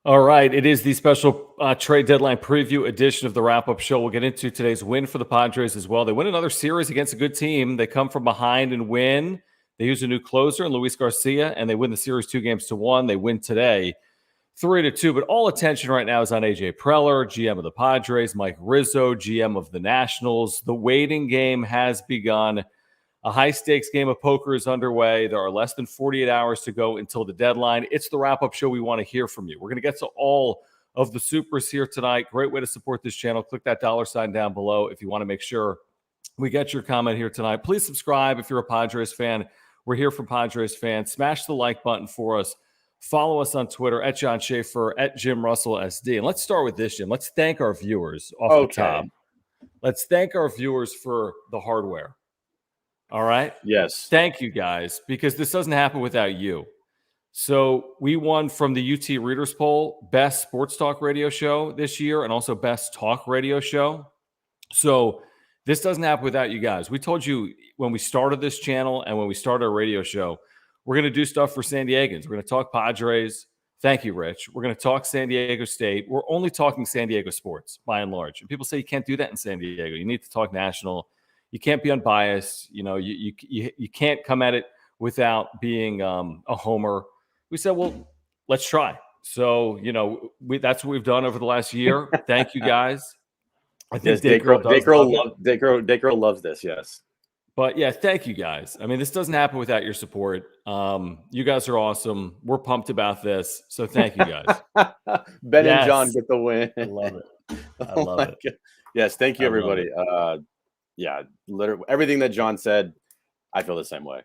All right, it is the special trade deadline preview edition of the wrap-up show. We'll get into today's win for the Padres as well. They win another series against a good team. They come from behind and win. They use a new closer in Luis Garcia, and they win the series 2-1. They win today 3-2. But all attention right now is on AJ Preller, GM of the Padres, Mike Rizzo, GM of the Nationals. The waiting game has begun. A high-stakes game of poker is underway. There are less than 48 hours to go until the deadline. It's the wrap-up show. We want to hear from you. We're going to get to all of the supers here tonight. Great way to support this channel. Click that $ down below if you want to make sure we get your comment here tonight. Please subscribe if you're a Padres fan. We're here for Padres fans. Smash the like button for us. Follow us on Twitter at John Schaefer, at Jim Russell SD. And let's start with this, Jim. Let's thank our viewers off the top. Let's thank our viewers for the hardware. All right? Yes. Thank you, guys, because this doesn't happen without you. So we won from the UT Readers Poll, Best Sports Talk Radio Show this year and also Best Talk Radio Show. So this doesn't happen without you guys. We told you when we started this channel and when we started our radio show, we're going to do stuff for San Diegans. We're going to talk Padres. Thank you, Rich. We're going to talk San Diego State. We're only talking San Diego sports, by and large. And people say you can't do that in San Diego. You need to talk national. You can't be unbiased. You know, you can't come at it without being a homer. We said, well, let's try. So, you know, that's what we've done over the last year. Thank you, guys. I think yes, Dacro loves this, yes. But, yeah, thank you, guys. I mean, this doesn't happen without your support. You guys are awesome. We're pumped about this. So thank you, guys. Ben and John get the win. I love it. I love it. God. Yes, thank you, everybody. Yeah, literally everything that John said, I feel the same way.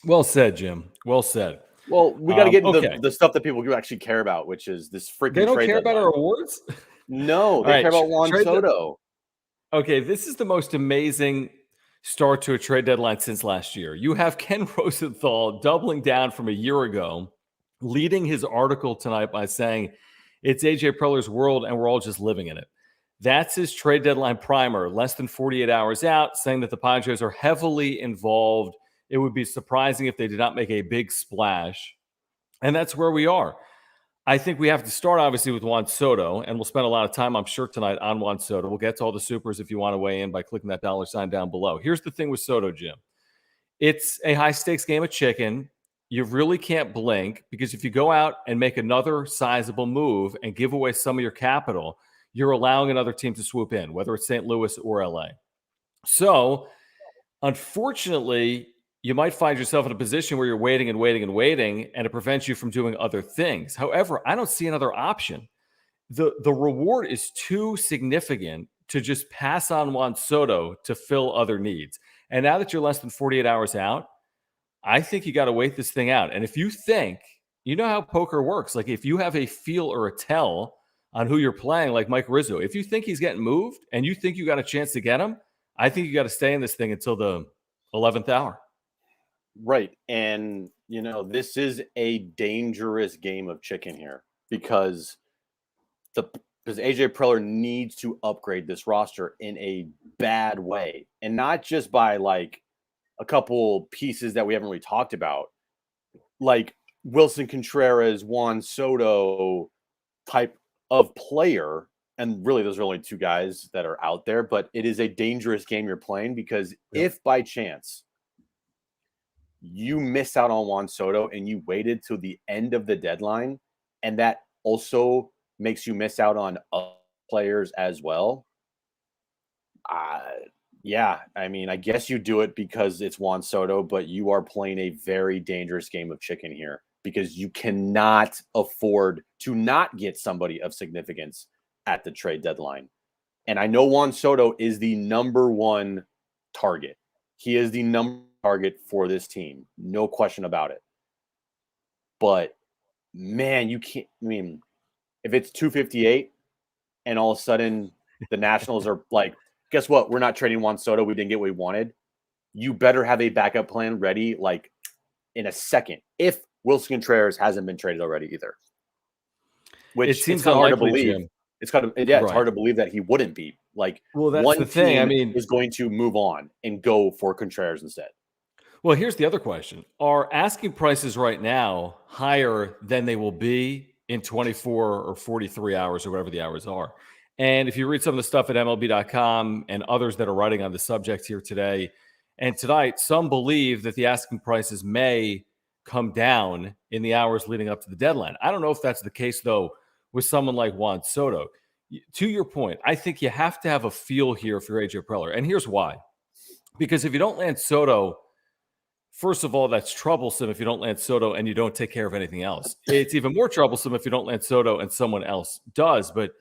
Well said, Jim. Well said. Well, we got to get into the stuff that people actually care about, which is this freaking They don't trade care deadline. about our awards? No, they care about Juan Soto. Okay, this is the most amazing start to a trade deadline since last year. You have Ken Rosenthal doubling down from a year ago, leading his article tonight by saying it's AJ Preller's world and we're all just living in it. That's his trade deadline primer, less than 48 hours out, saying that the Padres are heavily involved. It would be surprising if they did not make a big splash. And that's where we are. I think we have to start, obviously, with Juan Soto, and we'll spend a lot of time, I'm sure, tonight on Juan Soto. We'll get to all the supers if you want to weigh in by clicking that $ down below. Here's the thing with Soto, Jim. It's a high-stakes game of chicken. You really can't blink because if you go out and make another sizable move and give away some of your capital, you're allowing another team to swoop in, whether it's St. Louis or LA. So, unfortunately, you might find yourself in a position where you're waiting and waiting and waiting, and it prevents you from doing other things. However, I don't see another option. The reward is too significant to just pass on Juan Soto to fill other needs. And now that you're less than 48 hours out, I think you got to wait this thing out. And if you think, you know how poker works. Like if you have a feel or a tell on who you're playing, like Mike Rizzo, if you think he's getting moved and you think you got a chance to get him, I think you got to stay in this thing until the 11th hour. Right. And, you know, this is a dangerous game of chicken here because AJ Preller needs to upgrade this roster in a bad way. And not just by like a couple pieces that we haven't really talked about, like Wilson Contreras, Juan Soto type of player. And really, those are only two guys that are out there. But it is a dangerous game you're playing because if by chance you miss out on Juan Soto and you waited till the end of the deadline, and that also makes you miss out on other players as well. Yeah, I mean, I guess you do it because it's Juan Soto, but you are playing a very dangerous game of chicken here because you cannot afford to not get somebody of significance at the trade deadline. And I know Juan Soto is the number one target. He is the number target for this team. No question about it. But man, you can't, I mean, if it's 258 and all of a sudden the Nationals are like, guess what? We're not trading Juan Soto. We didn't get what we wanted. You better have a backup plan ready like in a second. If Wilson Contreras hasn't been traded already either. Which it seems hard to unlikely, believe. Jim. It's hard to believe that he wouldn't be. Like, well, that's one the thing. I mean, is going to move on and go for Contreras instead. Well, here's the other question. Are asking prices right now higher than they will be in 24 or 43 hours or whatever the hours are. And if you read some of the stuff at MLB.com and others that are writing on the subject here today and tonight, some believe that the asking prices may come down in the hours leading up to the deadline. I don't know if that's the case, though, with someone like Juan Soto. To your point, I think you have to have a feel here for AJ Preller. And here's why. Because if you don't land Soto, first of all, that's troublesome if you don't land Soto and you don't take care of anything else. It's even more troublesome if you don't land Soto and someone else does. But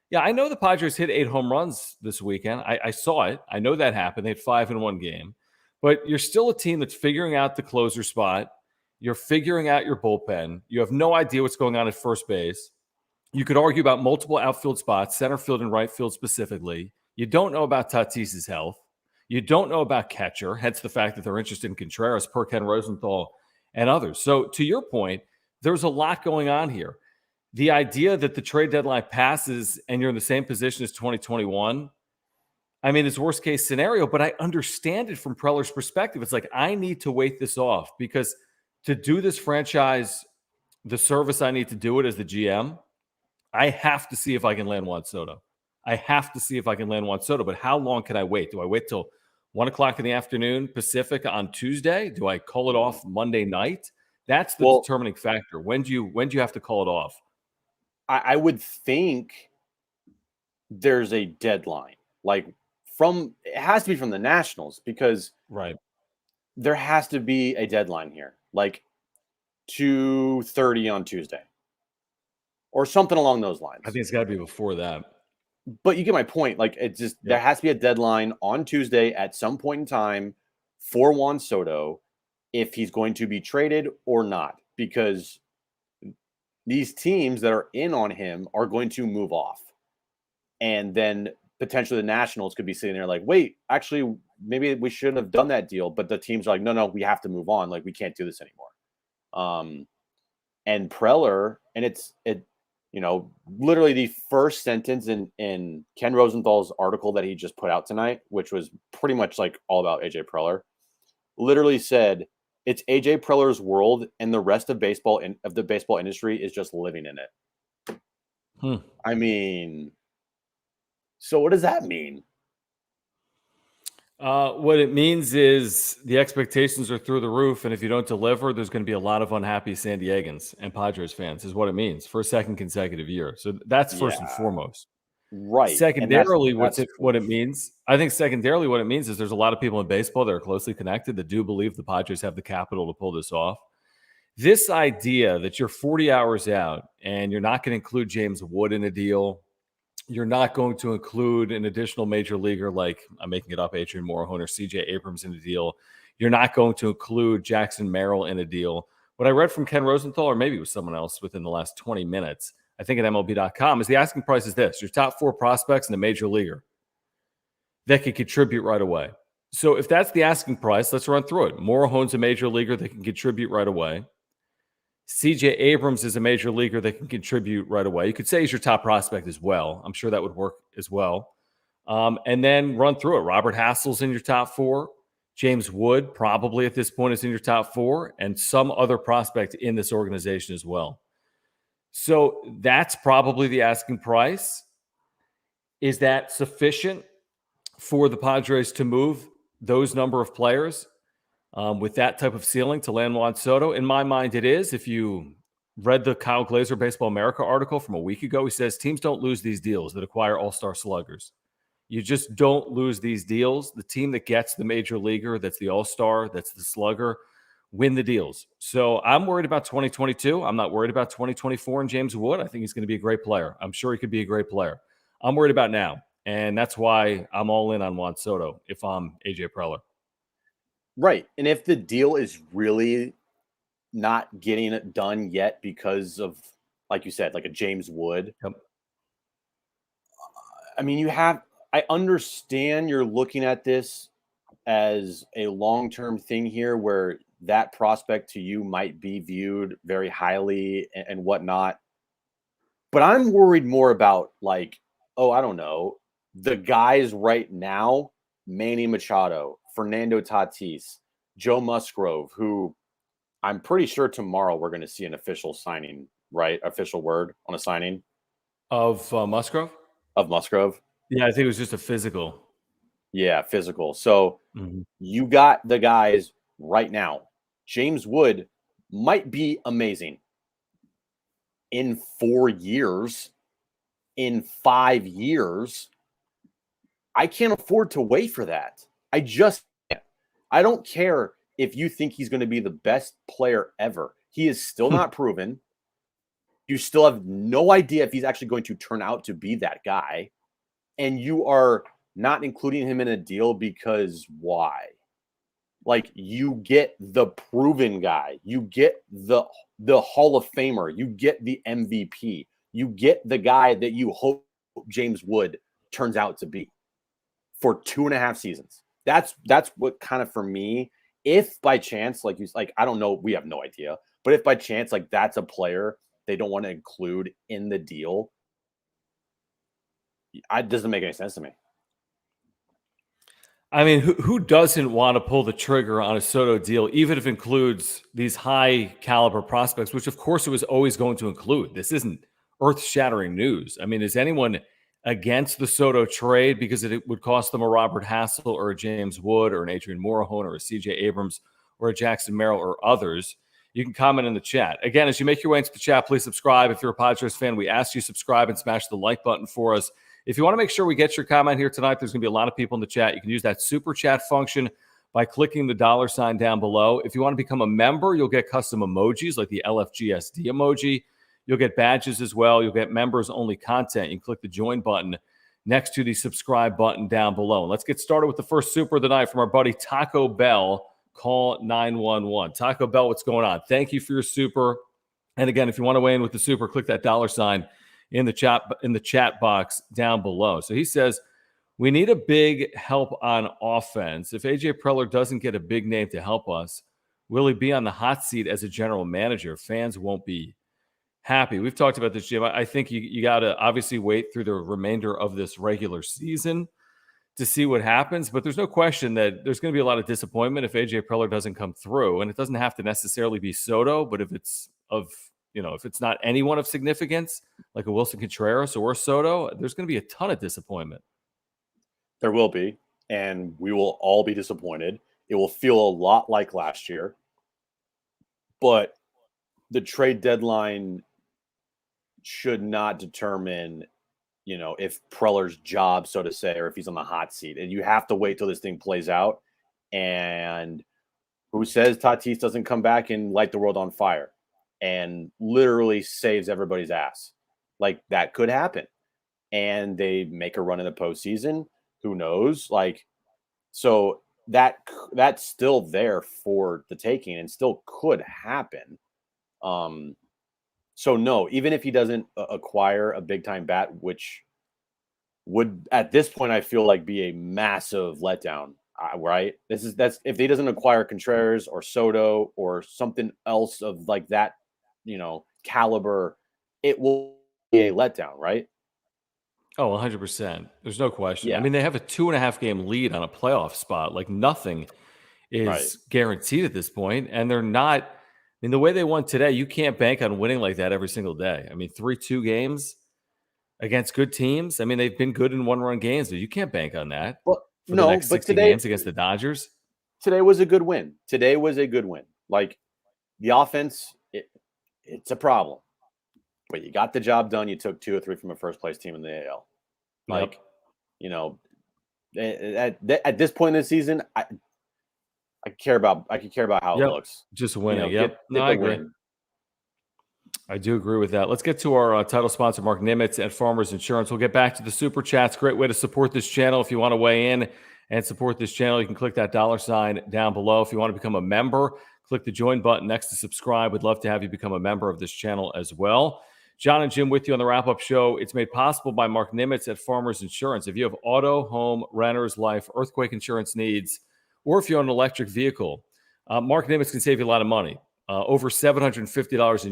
yeah, I know the Padres hit 8 home runs this weekend. I saw it. I know that happened. They had 5 in one game. But you're still a team that's figuring out the closer spot. You're figuring out your bullpen. You have no idea what's going on at first base. You could argue about multiple outfield spots, center field and right field specifically. You don't know about Tatis's health. You don't know about catcher, hence the fact that they're interested in Contreras, per Ken Rosenthal, and others. So to your point, there's a lot going on here. The idea that the trade deadline passes and you're in the same position as 2021, I mean, it's worst case scenario, but I understand it from Preller's perspective. It's like, I need to wait this off because to do this franchise, the service I need to do it as the GM, I have to see if I can land Juan Soto. I have to see if I can land Juan Soto, but how long can I wait? Do I wait till 1 o'clock in the afternoon Pacific on Tuesday? Do I call it off Monday night? That's the determining factor. When do you have to call it off? I would think there's a deadline. Like it has to be from the Nationals because there has to be a deadline here. Like 2:30 on Tuesday. Or something along those lines. I think it's got to be before that. But you get my point. Like, it's just there has to be a deadline on Tuesday at some point in time for Juan Soto if he's going to be traded or not. Because these teams that are in on him are going to move off. And then potentially the Nationals could be sitting there like, wait, actually, maybe we shouldn't have done that deal. But the teams are like, no, we have to move on. Like, we can't do this anymore. And Preller, and it literally the first sentence in Ken Rosenthal's article that he just put out tonight, which was pretty much like all about AJ Preller, literally said it's AJ Preller's world and the rest of baseball and of the baseball industry is just living in it. I mean, so what does that mean? What it means is the expectations are through the roof, and if you don't deliver, there's going to be a lot of unhappy San Diegans and Padres fans, is what it means for a second consecutive year. So that's first and foremost. Right. Secondarily, what it means, I think secondarily what it means is there's a lot of people in baseball that are closely connected that do believe the Padres have the capital to pull this off. This idea that you're 40 hours out and you're not going to include James Wood in a deal, you're not going to include an additional major leaguer like, I'm making it up, Adrian Morejon or CJ Abrams in a deal. You're not going to include Jackson Merrill in a deal. What I read from Ken Rosenthal, or maybe it was someone else within the last 20 minutes, I think at MLB.com, is the asking price is this: your top 4 prospects in a major leaguer that can contribute right away. So if that's the asking price, let's run through it. Morejon's a major leaguer that can contribute right away. CJ Abrams is a major leaguer that can contribute right away. You could say he's your top prospect as well. I'm sure that would work as well. And then run through it. Robert Hassel's in your top 4. James Wood probably at this point is in your top 4, and some other prospect in this organization as well. So that's probably the asking price. Is that sufficient for the Padres to move those number of players? With that type of ceiling to land Juan Soto? In my mind, it is. If you read the Kyle Glazer Baseball America article from a week ago, he says teams don't lose these deals that acquire all-star sluggers. You just don't lose these deals. The team that gets the major leaguer, that's the all-star, that's the slugger, win the deals. So I'm worried about 2022. I'm not worried about 2024 and James Wood. I think he's going to be a great player. I'm sure he could be a great player. I'm worried about now, and that's why I'm all in on Juan Soto if I'm AJ Preller. Right. And if the deal is really not getting it done yet because of, like you said, like a James Wood, I mean, I understand you're looking at this as a long-term thing here where that prospect to you might be viewed very highly and whatnot. But I'm worried more about like, I don't know, the guys right now, Manny Machado, Fernando Tatis, Joe Musgrove, who I'm pretty sure tomorrow we're going to see an official signing right? Official word on a signing Of Musgrove? of Musgrove. Yeah, I think it was just a physical. Yeah, physical. So Mm-hmm. you got the guys right now. James Wood might be amazing in 4 years, in 5 years. I can't afford to wait for that. I just can't. I don't care if you think he's going to be the best player ever. He is still not proven. You still have no idea if he's actually going to turn out to be that guy. And you are not including him in a deal because why? Like, you get the proven guy, you get the Hall of Famer, you get the MVP, you get the guy that you hope James Wood turns out to be for 2.5 seasons. That's what kind of, for me, if by chance, I don't know, we have no idea, but if by chance, like, that's a player they don't want to include in the deal, it doesn't make any sense to me. I mean, who doesn't want to pull the trigger on a Soto deal, even if it includes these high caliber prospects, which of course it was always going to include. This isn't earth shattering news. I mean, is anyone against the Soto trade because it would cost them a Robert Hassel or a James Wood or an Adrian Morahone or a CJ Abrams or a Jackson Merrill or others? You can comment in the chat. Again, as you make your way into the chat, please subscribe. If you're a Padres fan, we ask you subscribe and smash the like button for us. If you want to make sure we get your comment here tonight, there's going to be a lot of people in the chat. You can use that super chat function by clicking the $ down below. If you want to become a member, you'll get custom emojis like the LFGSD emoji. You'll get badges as well. You'll get members-only content. You can click the join button next to the subscribe button down below. Let's get started with the first super of the night from our buddy Taco Bell. Call 911. Taco Bell, what's going on? Thank you for your super. And again, if you want to weigh in with the super, click that $ in the chat box down below. So he says, we need a big help on offense. If AJ Preller doesn't get a big name to help us, will he be on the hot seat as a general manager? Fans won't be happy. We've talked about this, Jim. I think you got to obviously wait through the remainder of this regular season to see what happens. But there's no question that there's going to be a lot of disappointment if AJ Preller doesn't come through. And it doesn't have to necessarily be Soto, but if it's if it's not anyone of significance, like a Wilson Contreras or Soto, there's going to be a ton of disappointment. There will be, and we will all be disappointed. It will feel a lot like last year, but the trade deadline should not determine, if Preller's job, so to say, or if he's on the hot seat. And you have to wait till this thing plays out. And who says Tatis doesn't come back and light the world on fire and literally saves everybody's ass? Like, that could happen. And they make a run in the postseason. Who knows? So that's still there for the taking and still could happen. So no, even if he doesn't acquire a big time bat, which would at this point I feel like be a massive letdown, right? That's if he doesn't acquire Contreras or Soto or something else of like that, caliber, it will be a letdown, right? Oh, 100%. There's no question. Yeah. I mean, they have a 2.5 game lead on a playoff spot. Like, nothing is guaranteed at this point, and they're not. I mean, the way they won today, you can't bank on winning like that every single day. I mean, 3-2 games against good teams. I mean, they've been good in one-run games, but you can't bank on that Well, for the next 60 games against the Dodgers. Today was a good win. Like, the offense, it's a problem, but you got the job done. You took 2 or 3 from a first-place team in the AL. Like, at this point in the season, I could care about how it looks. Just winning. No, I agree. Win. I do agree with that. Let's get to our title sponsor, Mark Nimitz at Farmers Insurance. We'll get back to the super chats. Great way to support this channel. If you want to weigh in and support this channel, you can click that $ down below. If you want to become a member, click the join button next to subscribe. We'd love to have you become a member of this channel as well. John and Jim with you on the wrap-up show. It's made possible by Mark Nimitz at Farmers Insurance. If you have auto, home, renter's, life, earthquake insurance needs, or if you own an electric vehicle, Mark Nimitz can save you a lot of money. Over $750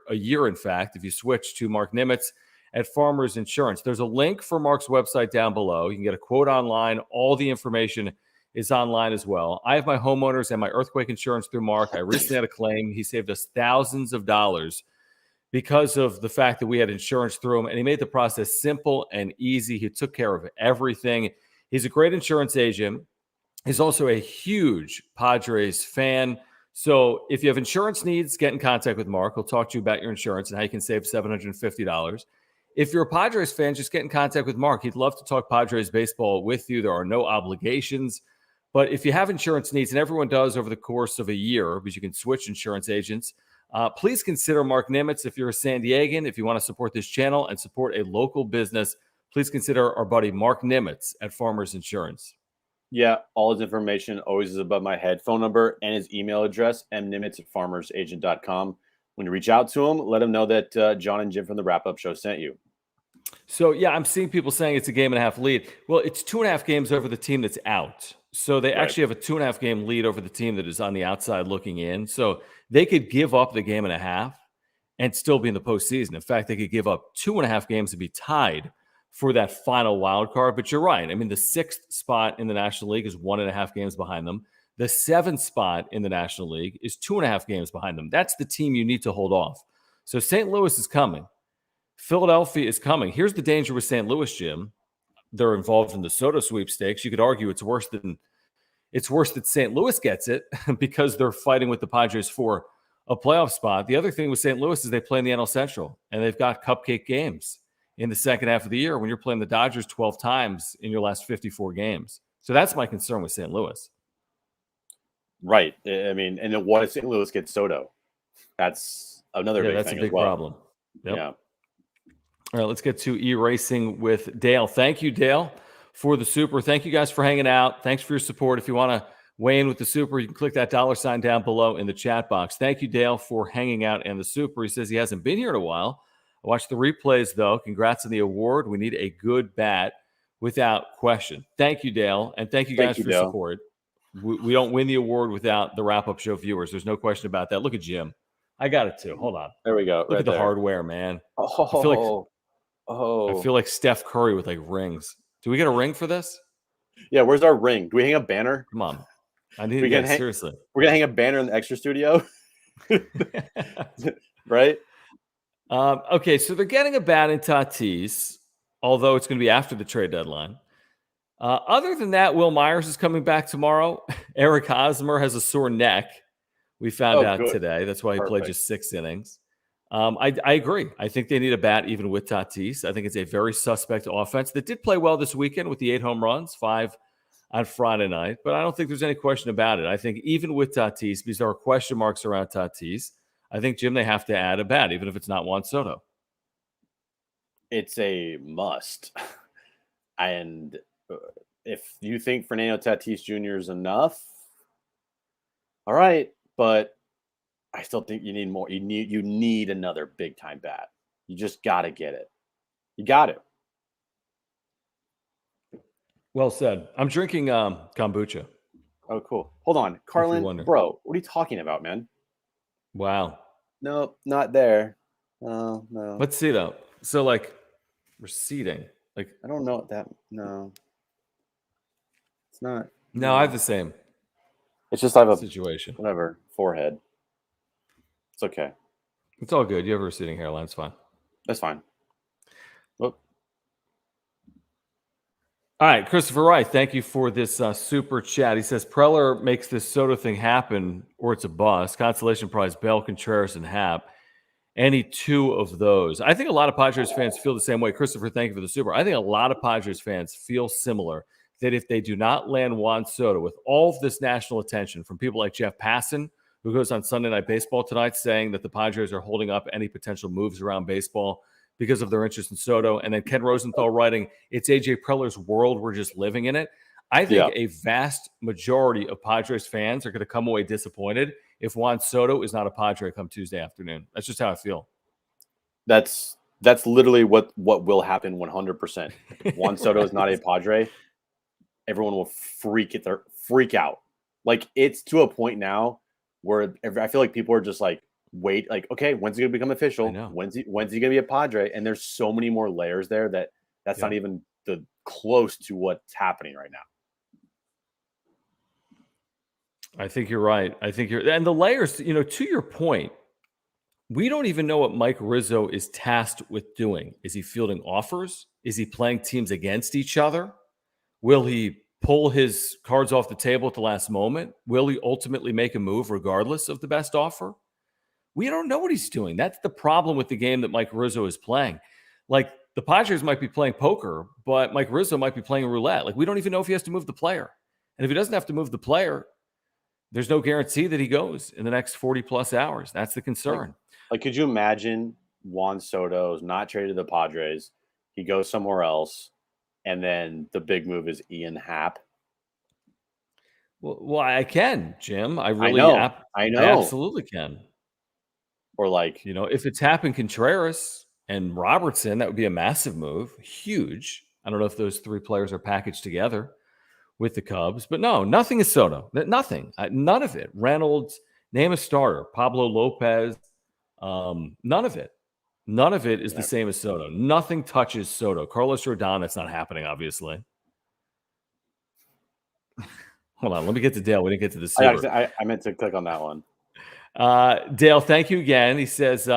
a year, in fact, if you switch to Mark Nimitz at Farmers Insurance. There's a link for Mark's website down below. You can get a quote online. All the information is online as well. I have my homeowners and my earthquake insurance through Mark. I recently had a claim. He saved us thousands of dollars because of the fact that we had insurance through him, and he made the process simple and easy. He took care of everything. He's a great insurance agent. He's also a huge Padres fan. So if you have insurance needs, get in contact with Mark. He'll talk to you about your insurance and how you can save $750. If you're a Padres fan, just get in contact with Mark. He'd love to talk Padres baseball with you. There are no obligations. But if you have insurance needs, and everyone does over the course of a year, because you can switch insurance agents, please consider Mark Nimitz. If you're a San Diegan, if you want to support this channel and support a local business, please consider our buddy Mark Nimitz at Farmers Insurance. Yeah, all his information always is above my head. Phone number and his email address, mnimitz@farmersagent.com. When you reach out to him, let him know that John and Jim from the Wrap Up Show sent you. So, yeah, I'm seeing people saying it's a game and a half lead. Well, it's 2.5 games over the team that's out. So they actually have a 2.5 game lead over the team that is on the outside looking in. So they could give up the game and a half and still be in the postseason. In fact, they could give up 2.5 games to be tied for that final wild card. But you're right. I mean, the 6th spot in the National League is 1.5 games behind them. The 7th spot in the National League is 2.5 games behind them. That's the team you need to hold off. So St. Louis is coming. Philadelphia is coming. Here's the danger with St. Louis, Jim. They're involved in the Soto sweepstakes. You could argue it's worse that St. Louis gets it because they're fighting with the Padres for a playoff spot. The other thing with St. Louis is they play in the NL Central, and they've got cupcake games in the second half of the year when you're playing the Dodgers 12 times in your last 54 games. So that's my concern with St. Louis. Right. I mean, and then what if St. Louis gets Soto? That's another big thing. That's a big as well. problem. Yep. Yeah. All right, let's get to E-Racing with Dale. Thank you, Dale, for the super. Thank you guys for hanging out. Thanks for your support. If you want to weigh in with the super, you can click that $sign down below in the chat box. Thank you, Dale, for hanging out and the super. He says he hasn't been here in a while. I watched the replays, though. Congrats on the award. We need a good bat without question. Thank you, Dale, and thank you guys for your support. We don't win the award without the wrap-up show viewers. There's no question about that. Look at Jim. I got it, too. Hold on. There we go. Look at the hardware, man. I feel like Steph Curry with, like, rings. Do we get a ring for this? Yeah, where's our ring? Do we hang a banner? Come on. I need to get seriously. We're going to hang a banner in the extra studio? Right? Okay, so they're getting a bat in Tatis, although it's going to be after the trade deadline. Other than that, Will Myers is coming back tomorrow. Eric Hosmer has a sore neck. We found out today. That's why he played just 6 innings. I agree. I think they need a bat even with Tatis. I think it's a very suspect offense that did play well this weekend with the 8 home runs, 5 on Friday night. But I don't think there's any question about it. I think even with Tatis, because there are question marks around Tatis, I think, Jim, they have to add a bat, even if it's not Juan Soto. It's a must. And if you think Fernando Tatis Jr. is enough, all right. But I still think you need more. You need another big time bat. You just got to get it. You got it. Well said. I'm drinking kombucha. Oh, cool. Hold on, Carlin, bro. What are you talking about, man? Wow. No, not there. No. Let's see though. So like, receding. Like I don't know what that. No, it's not. No, I have the same. It's just I have a situation. Whatever. Forehead. It's okay. It's all good. You have a receding hairline. It's fine. That's fine. Well, all right, Christopher Wright, thank you for this super chat. He says Preller makes this Soto thing happen, or it's a bust. Consolation prize: Bell, Contreras, and Happ. Any 2 of those. I think a lot of Padres fans feel the same way. Christopher, thank you for the super. I think a lot of Padres fans feel similar, that if they do not land Juan Soto with all of this national attention from people like Jeff Passan, who goes on Sunday Night Baseball tonight saying that the Padres are holding up any potential moves around baseball because of their interest in Soto, and then Ken Rosenthal writing, it's A.J. Preller's world, we're just living in it. I think a vast majority of Padres fans are going to come away disappointed if Juan Soto is not a Padre come Tuesday afternoon. That's just how I feel. That's literally what will happen 100%. If Juan Soto is not a Padre, everyone will freak out. Like, it's to a point now where I feel like people are just like, wait, like, okay, when's he going to become official? When's he going to be a Padre? And there's so many more layers there that's not even close to what's happening right now. I think you're right. And the layers, to your point, We don't even know what Mike Rizzo is tasked with doing. Is he fielding offers? Is he playing teams against each other? Will he pull his cards off the table at the last moment? Will he ultimately make a move regardless of the best offer? We don't know what he's doing. That's the problem with the game that Mike Rizzo is playing. Like, the Padres might be playing poker, but Mike Rizzo might be playing roulette. Like, we don't even know if he has to move the player. And if he doesn't have to move the player, there's no guarantee that he goes in the next 40 plus hours. That's the concern. Like, could you imagine Juan Soto's not traded to the Padres? He goes somewhere else, and then the big move is Ian Happ. Well, I can, Jim. I know. I absolutely can. Or like, if it's Happ and Contreras and Robertson, that would be a massive move, huge. I don't know if those three players are packaged together with the Cubs, but no, nothing is Soto. Nothing, none of it. Reynolds, name a starter. Pablo Lopez, none of it. None of it is the same as Soto. Nothing touches Soto. Carlos Rodon, that's not happening, obviously. Hold on, let me get to Dale. We didn't get to the super. I meant to click on that one. Dale, thank you again. He says,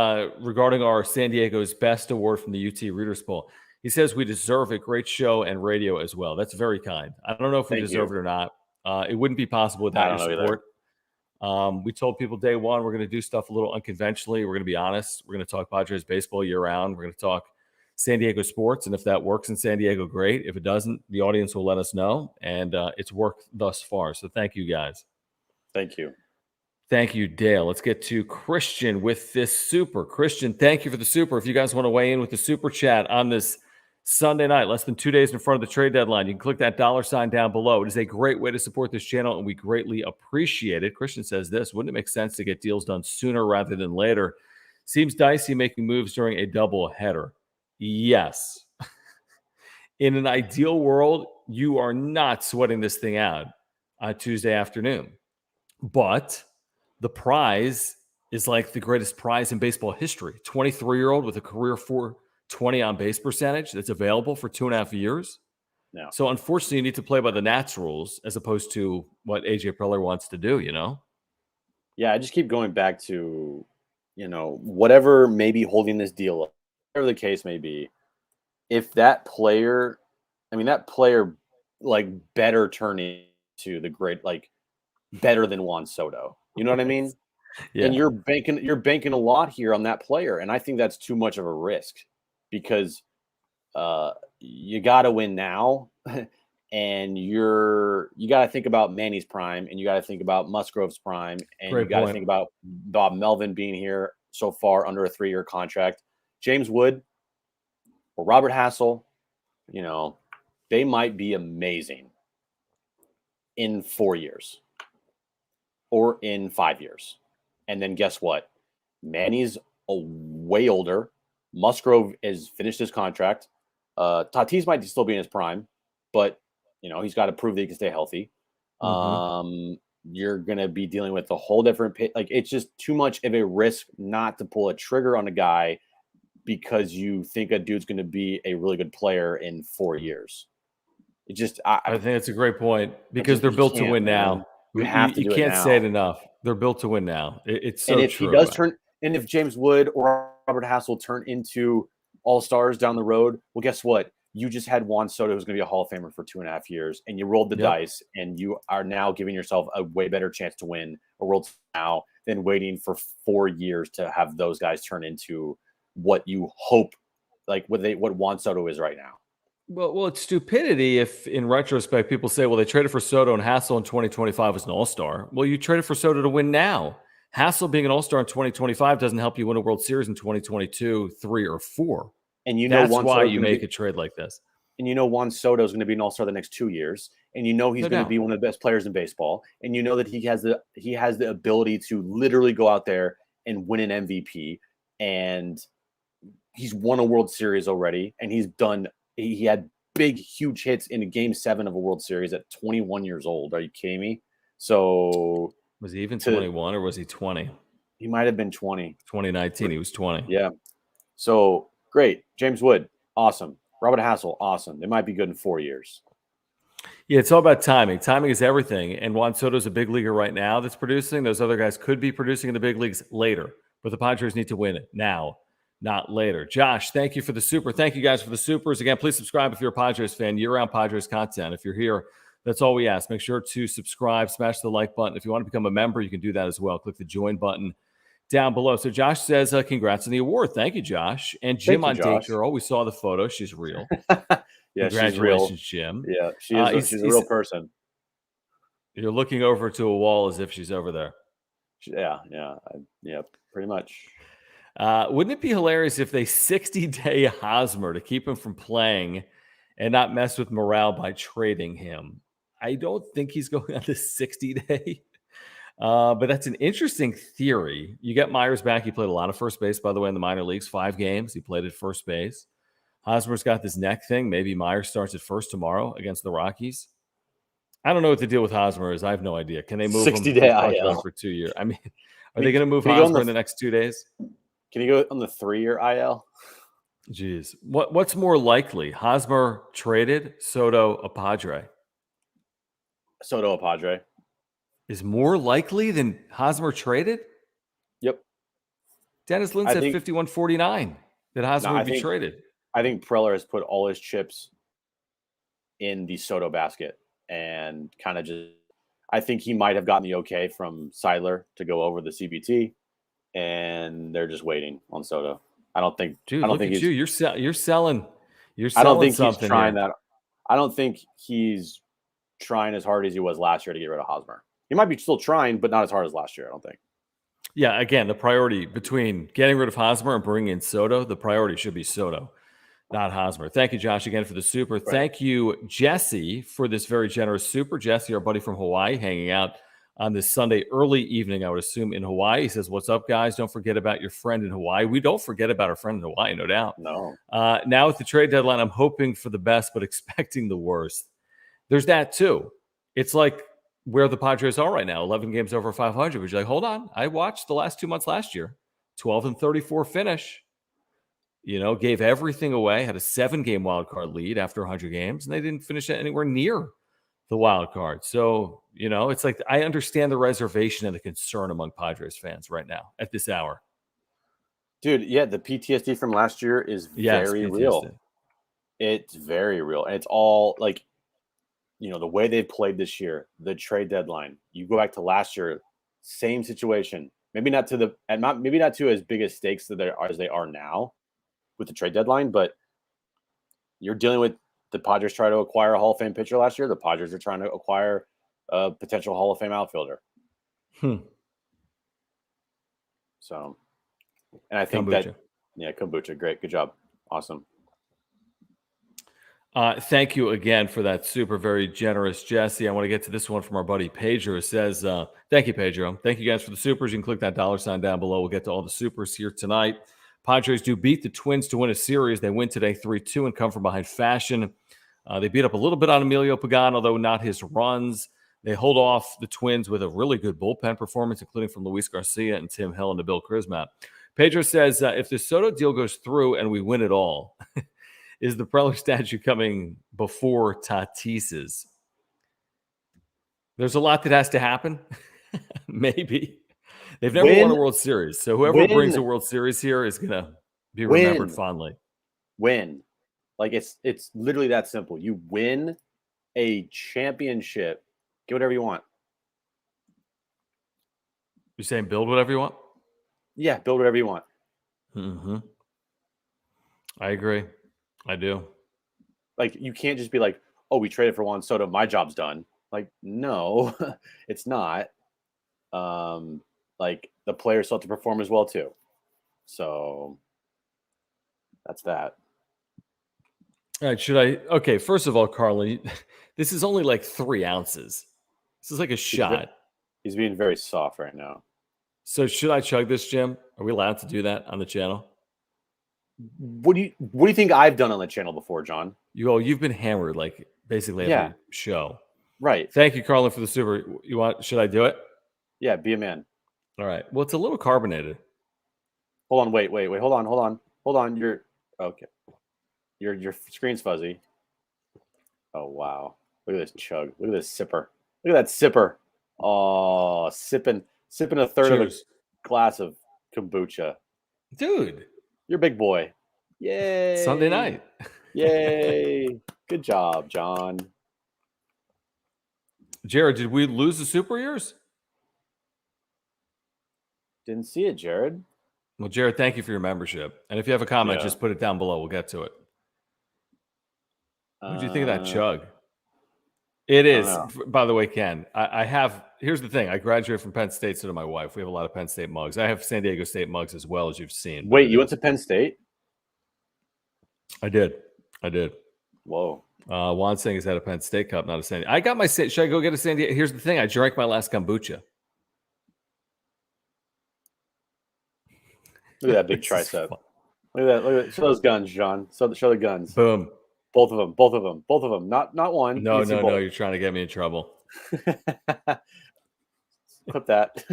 regarding our San Diego's best award from the UT Readers Poll, he says we deserve a great show and radio as well. That's very kind. I don't know if we deserve it or not. It wouldn't be possible without your support. We told people day one we're going to do stuff a little unconventionally. We're going to be honest. We're going to talk Padres baseball year round. We're going to talk San Diego sports, and if that works in San Diego, great. If it doesn't, the audience will let us know, and it's worked thus far. So thank you, guys. Thank you. Thank you, Dale. Let's get to Christian with this super. Christian, thank you for the super. If you guys want to weigh in with the super chat on this Sunday night, less than 2 days in front of the trade deadline, you can click that $ down below. It is a great way to support this channel, and we greatly appreciate it. Christian says this: wouldn't it make sense to get deals done sooner rather than later? Seems dicey making moves during a double header. Yes. In an ideal world, you are not sweating this thing out on Tuesday afternoon. But the prize is like the greatest prize in baseball history. 23-year-old with a career 420 on base percentage that's available for 2.5 years. No. So unfortunately, you need to play by the Nats rules as opposed to what AJ Preller wants to do, Yeah, I just keep going back to, whatever may be holding this deal up, whatever the case may be. If that player, like, better turn into the great, like, better than Juan Soto. You know what I mean? Yeah. And you're banking a lot here on that player, and I think that's too much of a risk because you got to win now, and you got to think about Manny's prime, and you got to think about Musgrove's prime, and you got to think about Bob Melvin being here so far under a 3-year contract. James Wood or Robert Hassel, they might be amazing in 4 years. Or in 5 years. And then guess what? Manny's way older. Musgrove has finished his contract. Tatis might still be in his prime, but he's got to prove that he can stay healthy. Mm-hmm. You're going to be dealing with a whole different pit. Like, it's just too much of a risk not to pull a trigger on a guy because you think a dude's going to be a really good player in 4 years. It just, I think it's a great point because they're built to win now. You have to. You can't say it enough. They're built to win now. It's so true. And if true. He does turn, and if James Wood or Robert Hassel turn into all-stars down the road, well, guess what? You just had Juan Soto, who's going to be a Hall of Famer for 2.5 years, and you rolled the dice, and you are now giving yourself a way better chance to win a World Series now than waiting for 4 years to have those guys turn into what you hope, like what Juan Soto is right now. Well, it's stupidity if, in retrospect, people say, well, they traded for Soto and Hassel in 2025 was an all-star. Well, you traded for Soto to win now. Hassel being an all-star in 2025 doesn't help you win a World Series in 2022, 3, or 4. And that's why you make a trade like this. And Juan Soto is going to be an all-star the next 2 years. And he's going to be one of the best players in baseball. And that he has the ability to literally go out there and win an MVP. And he's won a World Series already. And he had big, huge hits in Game 7 of a World Series at 21 years old. Are you kidding me? So was he even 21 or was he 20? He might have been 20. 2019, he was 20. Yeah. So great. James Wood, awesome. Robert Hassel, awesome. They might be good in 4 years. Yeah, it's all about timing. Timing is everything. And Juan Soto's a big leaguer right now that's producing. Those other guys could be producing in the big leagues later. but the Padres need to win it now, not later. Josh, thank you for the super. Thank you guys for the supers. Again, please subscribe if you're a Padres fan, year-round Padres content. If you're here, that's all we ask. Make sure to subscribe, smash the like button. If you want to become a member, you can do that as well. Click the join button down below. So Josh says, congrats on the award. Thank you, Josh. And Jim on Date Girl, we saw the photo. She's real. Yeah, congratulations, Jim. Yeah, she's a real person. You're looking over to a wall as if she's over there. Yeah, pretty much. Wouldn't it be hilarious if they 60-day Hosmer to keep him from playing and not mess with morale by trading him? I don't think he's going on this 60-day. But that's an interesting theory. You get Myers back. He played a lot of first base, by the way, in the minor leagues. 5 games. He played at first base. Hosmer's got this neck thing. Maybe Myers starts at first tomorrow against the Rockies. I don't know what the deal with Hosmer is. I have no idea. Can they move him 60-day IL for 2 years? I mean, are they going to move Hosmer in the next 2 days? Can he go on the 3-year IL? Jeez. What's more likely? Hosmer traded, Soto a Padre? Soto a Padre. Is more likely than Hosmer traded? Yep. Dennis Lynn said 51-49 that Hosmer would be traded. I think Preller has put all his chips in the Soto basket and kind of just – I think he might have gotten the okay from Seidler to go over the CBT, and they're just waiting on Soto. I don't think – Dude, I don't think you're selling. You're selling. I don't think something he's trying here. that. I don't think he's trying as hard as he was last year to get rid of Hosmer. He might be still trying, but not as hard as last year, I don't think. Yeah, again, the priority between getting rid of Hosmer and bringing in Soto, the priority should be Soto, not Hosmer. Thank you, Josh, again for the super. Right. Thank you, Jesse, for this very generous super. Jesse, our buddy from Hawaii, hanging out on this Sunday early evening, I would assume, in Hawaii. He says, what's up, guys? Don't forget about your friend in Hawaii. We don't forget about our friend in Hawaii, no doubt. No. Now with the trade deadline, I'm hoping for the best, but expecting the worst. There's that, too. It's like where the Padres are right now, 11 games over 500. But you're like, hold on. I watched the last 2 months last year, 12-34 finish. You know, gave everything away, had a 7-game wild card lead after 100 games, and they didn't finish anywhere near the wild card. So, you know, it's like I understand the reservation and the concern among Padres fans right now at this hour. Dude, yeah, the PTSD from last year is very real. It's very real. And it's all like, you know, the way they've played this year, the trade deadline. You go back to last year, same situation. Maybe not to as big a stakes as they are now with the trade deadline, but you're dealing with the Padres try to acquire a Hall of Fame pitcher last year. The Padres are trying to acquire a potential Hall of Fame outfielder. So, and I think kombucha, great. Good job. Awesome. Thank you again for that super, very generous, Jesse. I want to get to this one from our buddy Pedro. It says, thank you, Pedro. Thank you guys for the supers. You can click that $ down below. We'll get to all the supers here tonight. Padres do beat the Twins to win a series. They win today 3-2 and come from behind fashion. They beat up a little bit on Emilio Pagan, although not his runs. They hold off the Twins with a really good bullpen performance, including from Luis Garcia and Tim Hill and Nabil Crismatt. Pedro says, if the Soto deal goes through and we win it all, is the Preller statue coming before Tatis's? There's a lot that has to happen. Maybe. They've never won a World Series, so whoever brings a World Series here is going to be remembered fondly. Like it's literally that simple. You win a championship, get whatever you want. You're saying build whatever you want? Yeah, build whatever you want. Mm-hmm. I agree. I do. Like, you can't just be like, oh, we traded for Juan Soto, my job's done. Like, no, it's not. Like, the players still have to perform as well, too. So, that's that. All right, okay, first of all, Carly, this is only like 3 ounces. This is like a shot. He's being very soft right now. So should I chug this, Jim? Are we allowed to do that on the channel? What do you think I've done on the channel before, John? You've been hammered like basically every show. Right. Thank you, Carlin, for the super. Should I do it? Yeah, be a man. All right. Well, it's a little carbonated. Hold on, wait. Hold on. You're okay. Your screen's fuzzy. Oh wow. Look at this chug. Look at this sipper. Look at that sipper. Oh, sipping a third of a glass of kombucha. Dude, You're a big boy. Yay. Sunday night. Yay. Good job, John. Jared, did we lose the super years? Didn't see it, Jared. Well, Jared, thank you for your membership. And if you have a comment, Yeah. just put it down below. We'll get to it. What do you think of that chug? It is, by the way, Ken. Here's the thing. I graduated from Penn State, so did my wife. We have a lot of Penn State mugs. I have San Diego State mugs as well, as you've seen. Wait, you went to Penn State? I did. Whoa. Juan saying he's had a Penn State cup, not a San Diego. I got my, should I go get a San Diego? Here's the thing. I drank my last kombucha. Look at that big tricep. Look at that. Show those guns, John. Show the guns. Boom. Both of them. Not one. No. You're trying to get me in trouble. Clip that.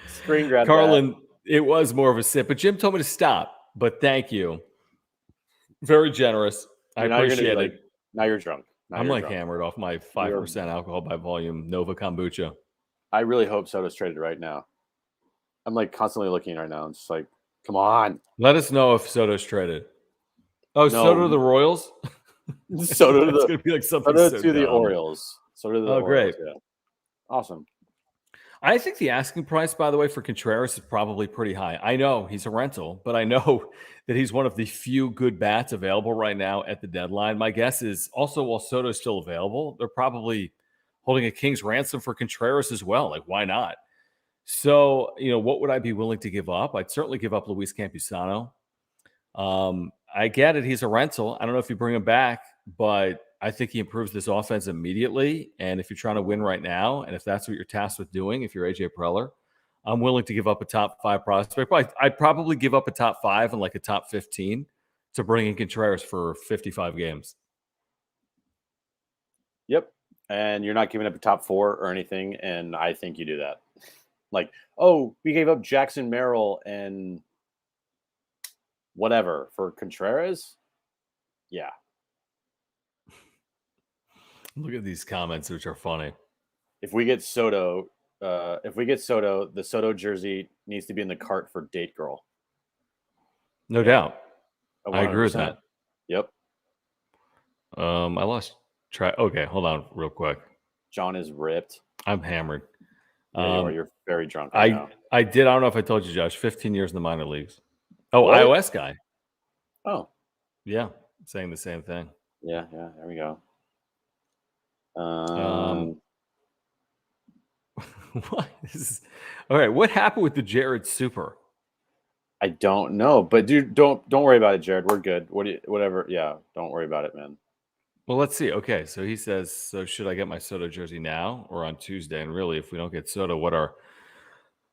Screen grab. Carlin, it was more of a sip, but Jim told me to stop. But thank you. Very generous. I appreciate it. Now you're drunk. I'm hammered off my 5% alcohol by volume Nova kombucha. I really hope Soto's traded right now. I'm constantly looking right now. It's just come on. Let us know if Soto's traded. Oh, no. Soto to the Royals? Soto to it's going to be like something Soto to the Orioles. Soto to the Orioles. Great. Yeah. Awesome. I think the asking price, by the way, for Contreras is probably pretty high. I know he's a rental, but I know that he's one of the few good bats available right now at the deadline. My guess is also while Soto's still available, they're probably holding a king's ransom for Contreras as well. Why not? So, what would I be willing to give up? I'd certainly give up Luis Campusano. I get it. He's a rental. I don't know if you bring him back, but I think he improves this offense immediately. And if you're trying to win right now, and if that's what you're tasked with doing, if you're AJ Preller, I'm willing to give up a top 5 prospect. But I'd probably give up a top 5 and a top 15 to bring in Contreras for 55 games. Yep. And you're not giving up a top 4 or anything. And I think you do that. We gave up Jackson Merrill and whatever for Contreras. Yeah. Look at these comments, which are funny. If we get Soto, the Soto jersey needs to be in the cart for Date Girl. No doubt. 100%. I agree with that. Yep. I lost track. Okay, hold on real quick. John is ripped. I'm hammered. Yeah, you're very drunk right now. I did. I don't know if I told you, Josh, 15 years in the minor leagues. Oh, what? iOS guy. Oh. Yeah, saying the same thing. Yeah, there we go. What? All right, what happened with the Jared Super? I don't know, but dude, don't worry about it, Jared. We're good. Whatever. Yeah, don't worry about it, man. Well, let's see. Okay, so he says, so should I get my Soto jersey now or on Tuesday? And really, if we don't get Soto, what are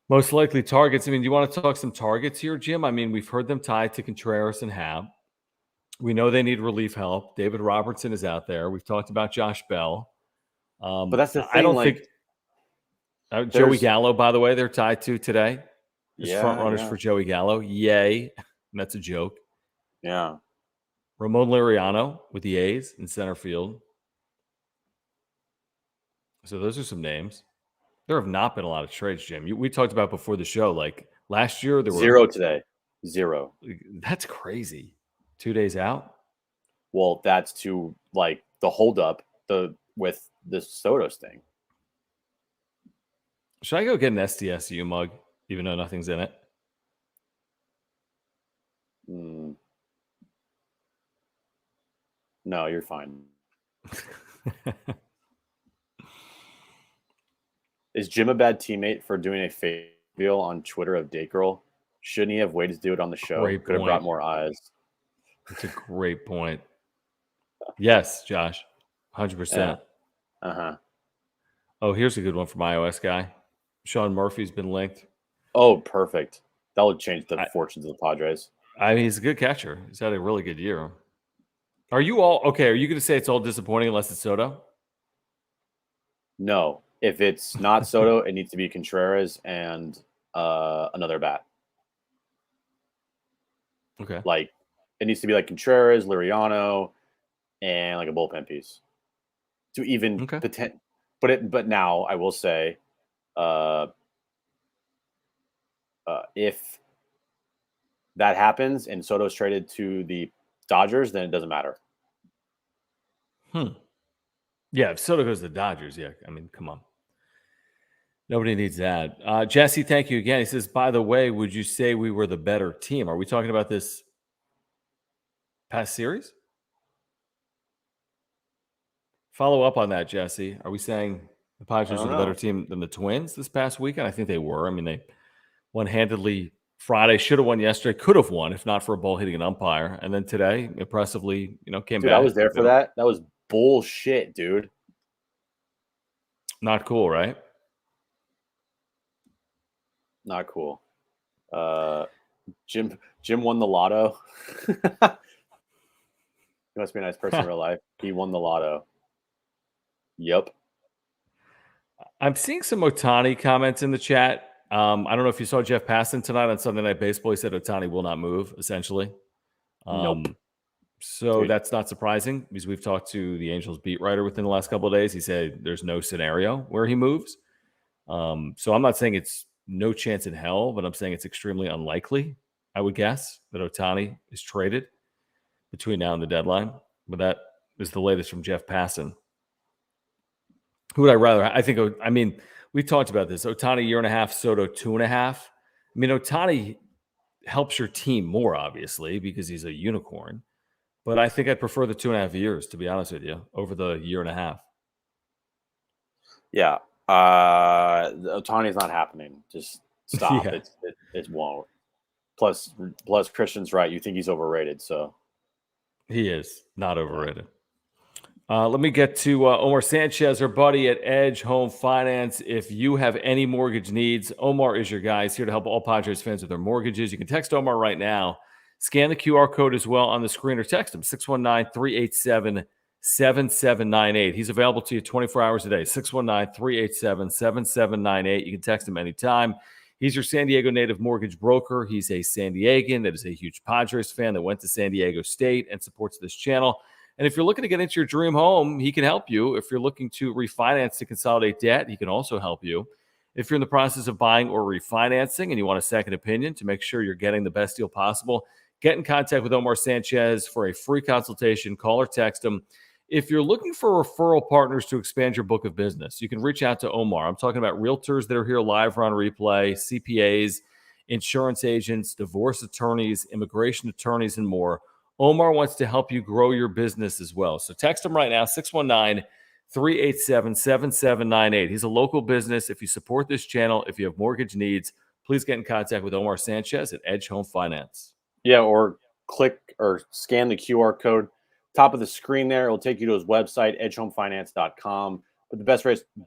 most likely targets? I mean, do you want to talk some targets here, Jim? I mean, we've heard them tied to Contreras and Hab. We know they need relief help. David Robertson is out there. We've talked about Josh Bell. But that's the thing. I don't think Joey Gallo, by the way, they're tied to today. There's front runners for Joey Gallo. Yay. And that's a joke. Yeah. Ramon Laureano with the A's in center field. So those are some names. There have not been a lot of trades, Jim. We talked about before the show. Last year, there were 0 today. 0. That's crazy. 2 days out. Well, that's to the holdup with the Sotos thing. Should I go get an SDSU mug, even though nothing's in it? No, you're fine. Is Jim a bad teammate for doing a fake reveal on Twitter of Date Girl? Shouldn't he have waited to do it on the show? Could have brought more eyes. That's a great point. Yes, Josh. 100%. Yeah. Uh-huh. Oh, here's a good one from iOS guy. Sean Murphy's been linked. Oh, perfect. That would change the fortunes of the Padres. I mean, he's a good catcher. He's had a really good year. Are you going to say it's all disappointing unless it's Soto? No. If it's not Soto, it needs to be Contreras and another bat. Okay. It needs to be Contreras, Laureano, and a bullpen piece to even pretend. But now I will say, If that happens and Soto's traded to the Dodgers, then it doesn't matter. Yeah, if Soto goes to the Dodgers, yeah. I mean, come on. Nobody needs that. Jesse, thank you again. He says, by the way, would you say we were the better team? Are we talking about this past series? Follow up on that, Jesse. Are we saying the Padres are the better team than the Twins this past weekend? I think they were. I mean, they won handedly Friday, should have won yesterday, could have won if not for a ball hitting an umpire. And then today, impressively, came back. Dude, I was there for that. That was bullshit, dude. Not cool, right? Not cool. Jim won the lotto. He must be a nice person in real life. He won the lotto. Yep. I'm seeing some Ohtani comments in the chat. I don't know if you saw Jeff Passan tonight on Sunday Night Baseball. He said Ohtani will not move, essentially. Nope. So that's not surprising because we've talked to the Angels beat writer within the last couple of days. He said there's no scenario where he moves. So I'm not saying it's no chance in hell, but I'm saying it's extremely unlikely, I would guess, that Ohtani is traded between now and the deadline. But that is the latest from Jeff Passan. Who would I rather? I mean, we talked about this. Ohtani 1.5 years, Soto 2.5 years. I mean, Ohtani helps your team more, obviously, because he's a unicorn. But I think I'd prefer the 2.5 years, to be honest with you, over the 1.5 years. Yeah. Ohtani's not happening. Just stop. Yeah. It won't. Plus Christian's right. You think he's overrated, so. He is not overrated. Let me get to Omar Sanchez, our buddy at Edge Home Finance. If you have any mortgage needs, Omar is your guy. He's here to help all Padres fans with their mortgages. You can text Omar right now. Scan the QR code as well on the screen or text him, 619-387-7798. He's available to you 24 hours a day, 619-387-7798. You can text him anytime. He's your San Diego native mortgage broker. He's a San Diegan that is a huge Padres fan that went to San Diego State and supports this channel. And if you're looking to get into your dream home, he can help you. If you're looking to refinance to consolidate debt, he can also help you. If you're in the process of buying or refinancing and you want a second opinion to make sure you're getting the best deal possible, get in contact with Omar Sanchez for a free consultation. Call or text him. If you're looking for referral partners to expand your book of business, you can reach out to Omar. I'm talking about realtors that are here live or on replay, CPAs, insurance agents, divorce attorneys, immigration attorneys, and more. Omar wants to help you grow your business as well. So text him right now, 619-387-7798. He's a local business. If you support this channel, if you have mortgage needs, please get in contact with Omar Sanchez at Edge Home Finance. Yeah, or click or scan the QR code. Top of the screen there, it'll take you to his website, edgehomefinance.com. But the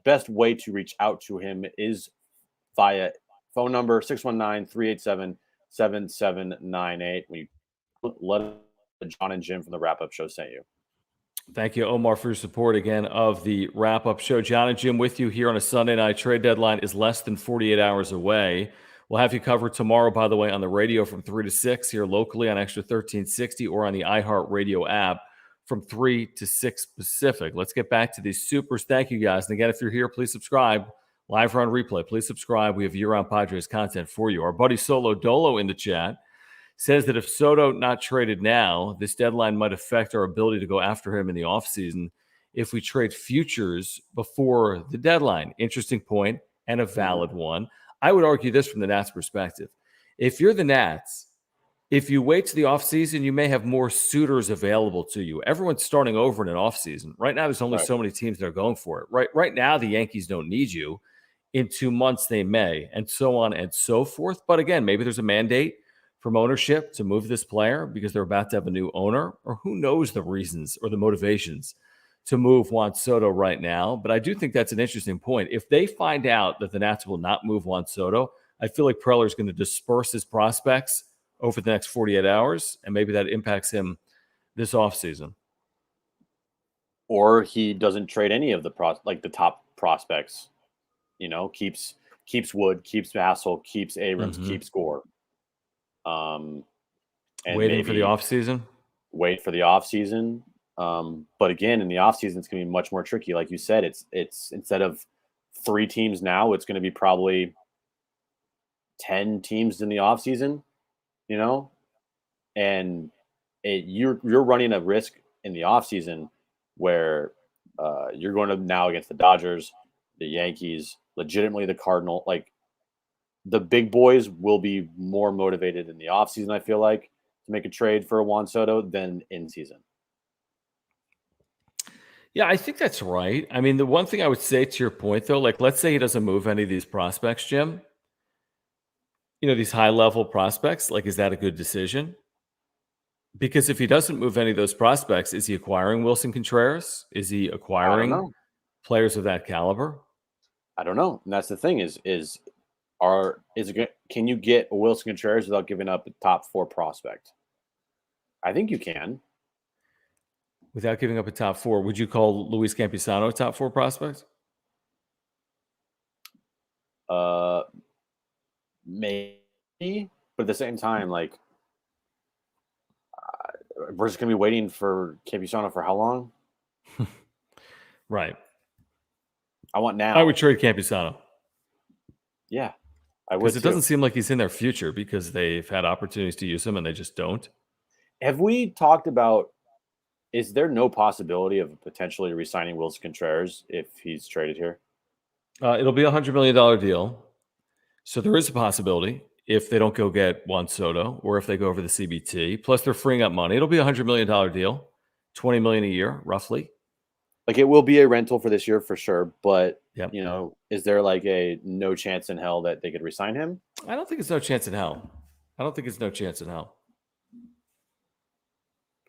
best way to reach out to him is via phone number, 619-387-7798. When you let John and Jim from the Wrap Up Show sent you. Thank you, Omar, for your support again of the Wrap Up Show. John and Jim with you here on a Sunday night. Trade deadline is less than 48 hours away. We'll have you covered tomorrow, by the way, on the radio from 3 to 6 here locally on Extra 1360 or on the iHeartRadio app from 3 to 6 Pacific. Let's get back to these supers. Thank you, guys. And again, if you're here, please subscribe. Live or on replay, please subscribe. We have year-round Padres content for you. Our buddy Solo Dolo in the chat says that if Soto not traded now, this deadline might affect our ability to go after him in the offseason if we trade futures before the deadline. Interesting point and a valid one. I would argue this from the Nats perspective. If you're the Nats, if you wait to the offseason, you may have more suitors available to you. Everyone's starting over in an offseason. Right now, there's only so many teams that are going for it. Right now, the Yankees don't need you. In 2 months, they may, and so on and so forth. But again, maybe there's a mandate from ownership to move this player because they're about to have a new owner, or who knows the reasons or the motivations to move Juan Soto right now. But I do think that's an interesting point. If they find out that the Nats will not move Juan Soto, I feel like Preller is going to disperse his prospects over the next 48 hours, and maybe that impacts him this offseason. Or he doesn't trade any of the the top prospects. Keeps Wood, keeps Vassell, keeps Abrams, keeps Gore. And waiting for the offseason? Wait for the offseason. But again, in the offseason, it's going to be much more tricky. Like you said, it's instead of 3 teams now, it's going to be probably 10 teams in the offseason, you know, and you're running a risk in the offseason where you're going to now against the Dodgers, the Yankees, legitimately the Cardinal. Like the big boys will be more motivated in the offseason, I feel like, to make a trade for Juan Soto than in season. Yeah, I think that's right. I mean, the one thing I would say to your point, though, like let's say he doesn't move any of these prospects, Jim. These high level prospects, like, is that a good decision? Because if he doesn't move any of those prospects, is he acquiring Wilson Contreras? Is he I don't acquiring know. players of that caliber? I don't know. And that's the thing can you get a Wilson Contreras without giving up a top 4 prospect? I think you can. Without giving up a top 4, would you call Luis Campusano a top 4 prospect? Maybe, but at the same time, like, we're just gonna be waiting for Campusano for how long? Right. I want now. I would trade Campusano. Yeah, I would Because it too. doesn't seem like he's in their future because they've had opportunities to use him and they just don't. Have we talked about? Is there no possibility of potentially re-signing Wilson Contreras if he's traded here? It'll be a $100 million deal. So there is a possibility if they don't go get Juan Soto or if they go over the CBT. Plus, they're freeing up money. It'll be a $100 million deal, $20 million a year, roughly. Like, it will be a rental for this year for sure, but Yep. is there like a no chance in hell that they could re-sign him? I don't think it's no chance in hell.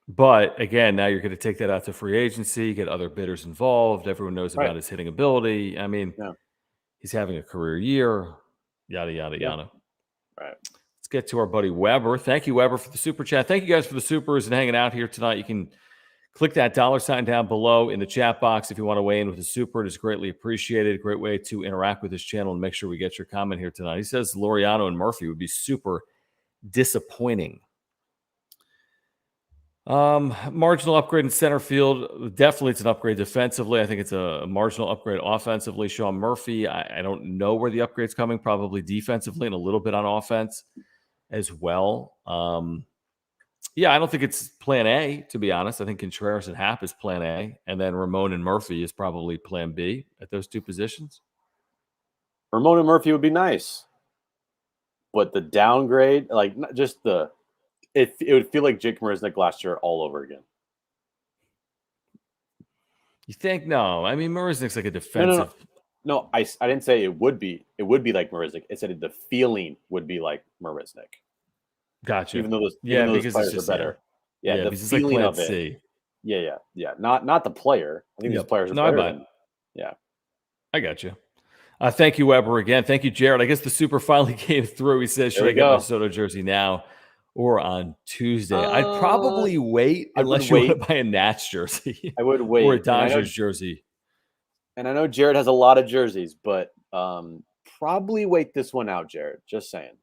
But again, now you're going to take that out to free agency, get other bidders involved. Everyone knows Right. about his hitting ability. I mean, Yeah. he's having a career year, yada, yada, Yeah. yada. Right. Let's get to our buddy Weber. Thank you, Weber, for the super chat. Thank you guys for the supers and hanging out here tonight. You can click that $sign down below in the chat box if you want to weigh in with a super. It is greatly appreciated. Great way to interact with this channel and make sure we get your comment here tonight. He says Laureano and Murphy would be super disappointing. Marginal upgrade in center field. Definitely it's an upgrade defensively. I think it's a marginal upgrade offensively. Sean Murphy, I don't know where the upgrade's coming. Probably defensively and a little bit on offense as well. Yeah, I don't think it's plan A, to be honest. I think Contreras and Happ is plan A, and then Ramon and Murphy is probably plan B at those two positions. Ramon and Murphy would be nice, but the downgrade, like, not just it would feel like Jake Marisnick last year all over again. You think? No. I mean, Marisnick's like a defensive. No, I didn't say it would be. It would be like Marisnick. It said the feeling would be like Marisnick. Gotcha. Even though those because players it's just, are better. Yeah, the because feeling like of it. C. Yeah. Not the player. I think these players are better than. Yeah. I got you. Thank you, Weber, again. Thank you, Jared. I guess the super finally came through. He says, should I get my Soto jersey now or on Tuesday? I'd probably wait unless you want to buy a Nats jersey. I would wait. Or a Dodgers jersey. And I know Jared has a lot of jerseys, but probably wait this one out, Jared. Just saying.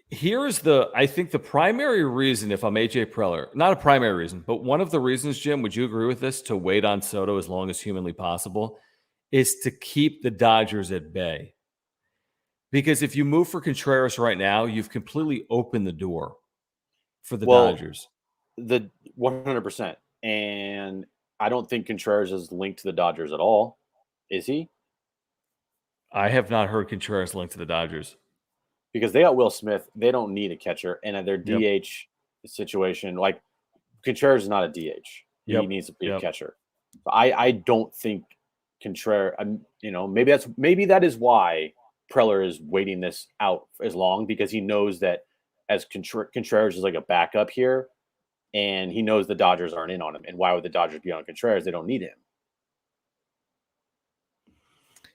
Here's I think the primary reason, if I'm AJ Preller, not a primary reason, but one of the reasons, Jim, would you agree with this, to wait on Soto as long as humanly possible, is to keep the Dodgers at bay. Because if you move for Contreras right now, you've completely opened the door for the Dodgers. The 100%. And I don't think Contreras is linked to the Dodgers at all. Is he? I have not heard Contreras linked to the Dodgers. Because they got Will Smith. They don't need a catcher. And at their DH situation, like, Contreras is not a DH. He needs to be a catcher. So I don't think Contreras, maybe that is why Preller is waiting this out as long, because he knows that as Contreras is like a backup here, and he knows the Dodgers aren't in on him. And why would the Dodgers be on Contreras? They don't need him.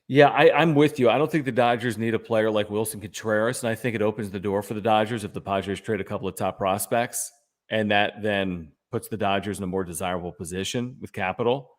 Yeah, I'm with you. I don't think the Dodgers need a player like Wilson Contreras, and I think it opens the door for the Dodgers if the Padres trade a couple of top prospects, and that then puts the Dodgers in a more desirable position with capital.